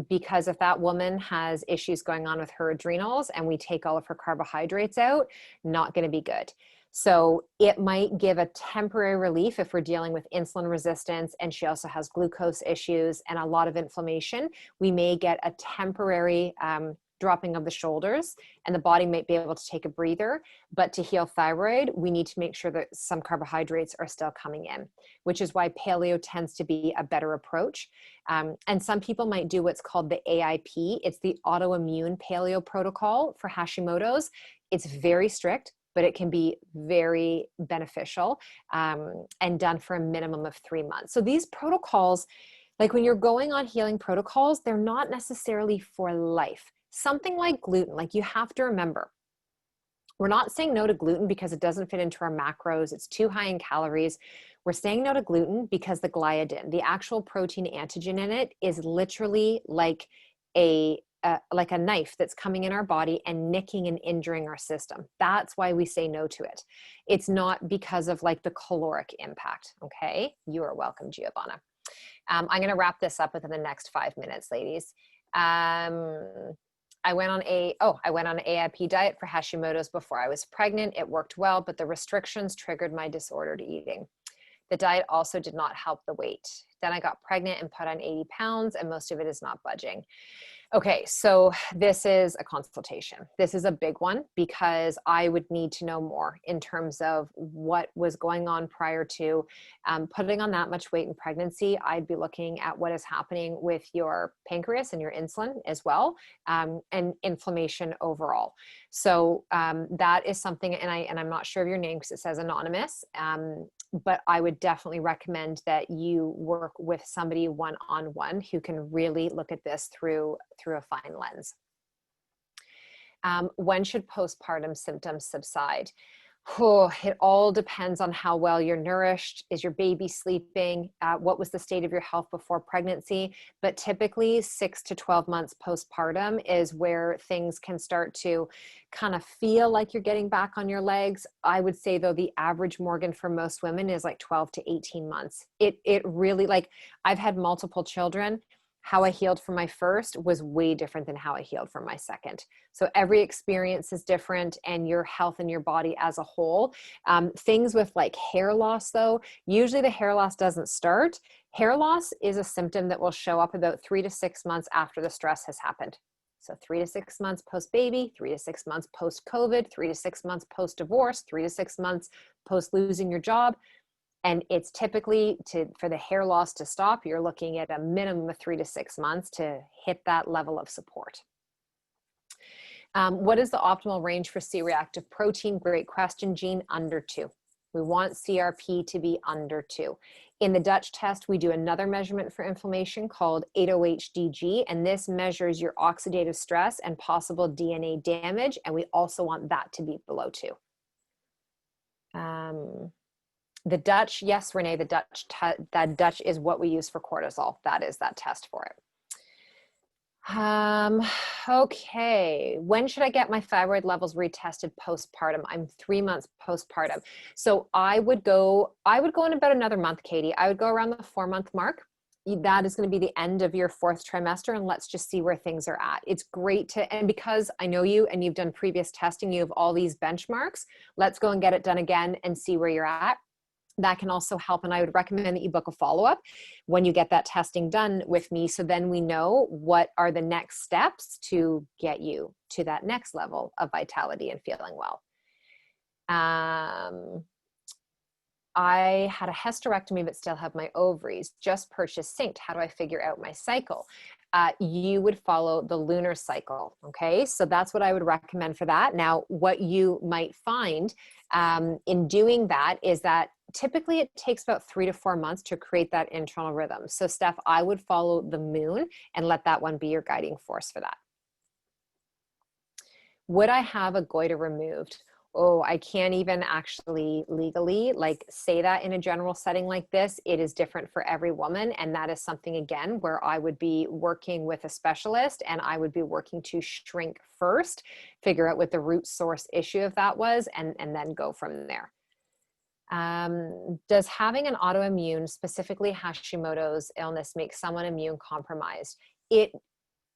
because if that woman has issues going on with her adrenals and we take all of her carbohydrates out, not going to be good. So it might give a temporary relief if we're dealing with insulin resistance and she also has glucose issues and a lot of inflammation. We may get a temporary dropping of the shoulders and the body might be able to take a breather, but to heal thyroid, we need to make sure that some carbohydrates are still coming in, which is why paleo tends to be a better approach. And some people might do what's called the AIP. It's the Autoimmune Paleo Protocol for Hashimoto's. It's very strict, but it can be very beneficial and done for a minimum of 3 months. So these protocols, like when you're going on healing protocols, they're not necessarily for life. Something like gluten, like you have to remember, we're not saying no to gluten because it doesn't fit into our macros. It's too high in calories. We're saying no to gluten because the gliadin, the actual protein antigen in it, is literally like a knife that's coming in our body and nicking and injuring our system. That's why we say no to it. It's not because of like the caloric impact. Okay. You are welcome, Giovanna. I'm going to wrap this up within the next 5 minutes, ladies. I went on an AIP diet for Hashimoto's before I was pregnant. It worked well, but the restrictions triggered my disordered eating. The diet also did not help the weight. Then I got pregnant and put on 80 pounds and most of it is not budging. Okay, so this is a consultation. This is a big one because I would need to know more in terms of what was going on prior to putting on that much weight in pregnancy. I'd be looking at what is happening with your pancreas and your insulin as well, and inflammation overall. So that is something, and I'm not sure of your name because it says anonymous, but I would definitely recommend that you work with somebody one-on-one who can really look at this through a fine lens. When should postpartum symptoms subside? Oh, it all depends on how well you're nourished. Is your baby sleeping? What was the state of your health before pregnancy? But typically 6 to 12 months postpartum is where things can start to kind of feel like you're getting back on your legs. I would say though, the average, Morgan, for most women is like 12 to 18 months. It really, like, I've had multiple children. How I healed from my first was way different than how I healed from my second. So every experience is different, and your health and your body as a whole. Things with like hair loss though, usually the hair loss doesn't start. Hair loss is a symptom that will show up about 3 to 6 months after the stress has happened. So 3 to 6 months post-baby, 3 to 6 months post-COVID, 3 to 6 months post-divorce, 3 to 6 months post-losing your job. And it's typically for the hair loss to stop, you're looking at a minimum of 3 to 6 months to hit that level of support. What is the optimal range for C-reactive protein? Great question, Jean. Under 2. We want CRP to be under 2. In the Dutch test, we do another measurement for inflammation called 8-OHDG, and this measures your oxidative stress and possible DNA damage, and we also want that to be below 2. The Dutch, yes, Renee, that Dutch is what we use for cortisol. That is that test for it. Okay. When should I get my thyroid levels retested postpartum? I'm 3 months postpartum. So I would go in about another month, Katie. I would go around the 4-month mark. That is going to be the end of your 4th trimester, and let's just see where things are at. It's great and because I know you and you've done previous testing, you have all these benchmarks. Let's go and get it done again and see where you're at. That can also help. And I would recommend that you book a follow-up when you get that testing done with me. So then we know what are the next steps to get you to that next level of vitality and feeling well. I had a hysterectomy, but still have my ovaries. Just purchased synced. How do I figure out my cycle? You would follow the lunar cycle. Okay. So that's what I would recommend for that. Now, what you might find in doing that is that typically it takes about 3 to 4 months to create that internal rhythm. So Steph, I would follow the moon and let that one be your guiding force for that. Would I have a goiter removed? Oh, I can't even actually legally say that in a general setting like this. It is different for every woman. And that is something, again, where I would be working with a specialist, and I would be working to shrink first, figure out what the root source issue of that was, and then go from there. Does having an autoimmune, specifically Hashimoto's illness, make someone immune compromised?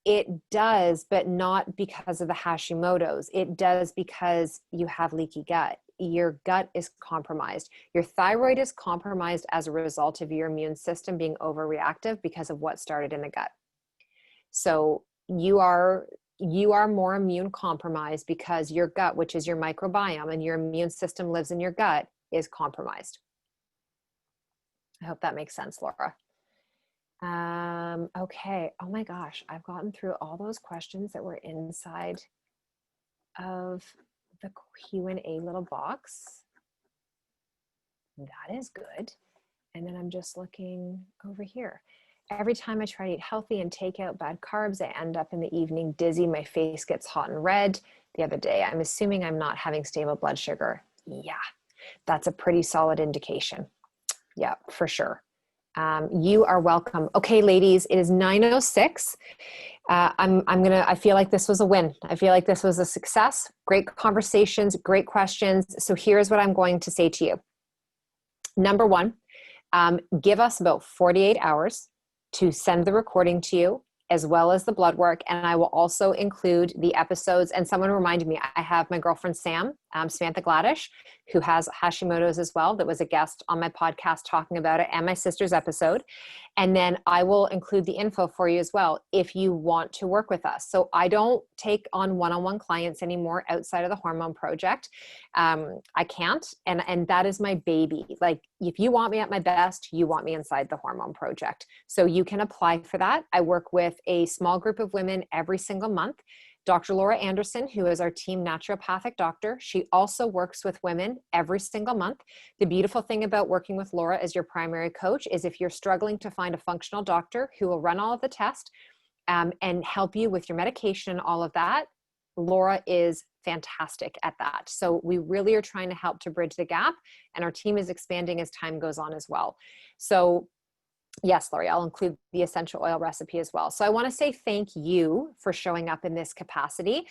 It does, but not because of the Hashimoto's. It does because you have leaky gut. Your gut is compromised. Your thyroid is compromised as a result of your immune system being overreactive because of what started in the gut. So you are more immune compromised because your gut, which is your microbiome, and your immune system lives in your gut, is compromised. I hope that makes sense, Laura. Okay. Oh my gosh. I've gotten through all those questions that were inside of the Q&A little box. That is good. And then I'm just looking over here. Every time I try to eat healthy and take out bad carbs, I end up in the evening dizzy. My face gets hot and red. The other day, I'm assuming I'm not having stable blood sugar. Yeah, that's a pretty solid indication. Yeah, for sure. You are welcome. Okay, ladies, it is 9:06. I feel like this was a win. I feel like this was a success. Great conversations, great questions. So here's what I'm going to say to you. Number one, give us about 48 hours to send the recording to you, as well as the blood work. And I will also include the episodes. And someone reminded me, I have my girlfriend, Samantha Gladish, who has Hashimoto's as well, that was a guest on my podcast talking about it, and my sister's episode. And then I will include the info for you as well, if you want to work with us. So I don't take on one-on-one clients anymore outside of the Hormone Project. I can't. And that is my baby. Like, if you want me at my best, you want me inside the Hormone Project. So you can apply for that. I work with a small group of women every single month. Dr. Laura Anderson, who is our team naturopathic doctor, she also works with women every single month. The beautiful thing about working with Laura as your primary coach is if you're struggling to find a functional doctor who will run all of the tests and help you with your medication and all of that, Laura is fantastic at that. So we really are trying to help to bridge the gap, and our team is expanding as time goes on as well. So yes, Lori, I'll include the essential oil recipe as well. So I want to say thank you for showing up in this capacity.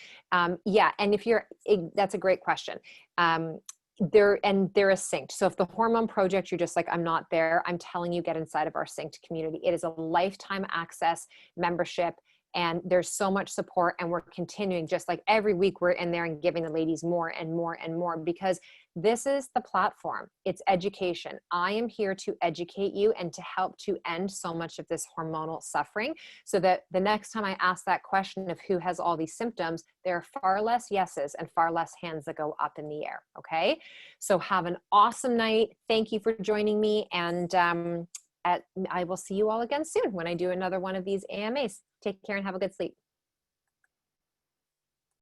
Yeah, and if you're, that's a great question. They're is synced. So if the hormone project, you're just like, I'm not there, I'm telling you, get inside of our synced community. It is a lifetime access membership. And there's so much support, and we're continuing, just like every week we're in there and giving the ladies more and more and more, because this is the platform. It's education. I am here to educate you and to help to end so much of this hormonal suffering, so that the next time I ask that question of who has all these symptoms, there are far less yeses and far less hands that go up in the air. Okay. So have an awesome night. Thank you for joining me. And I will see you all again soon when I do another one of these AMAs. Take care and have a good sleep.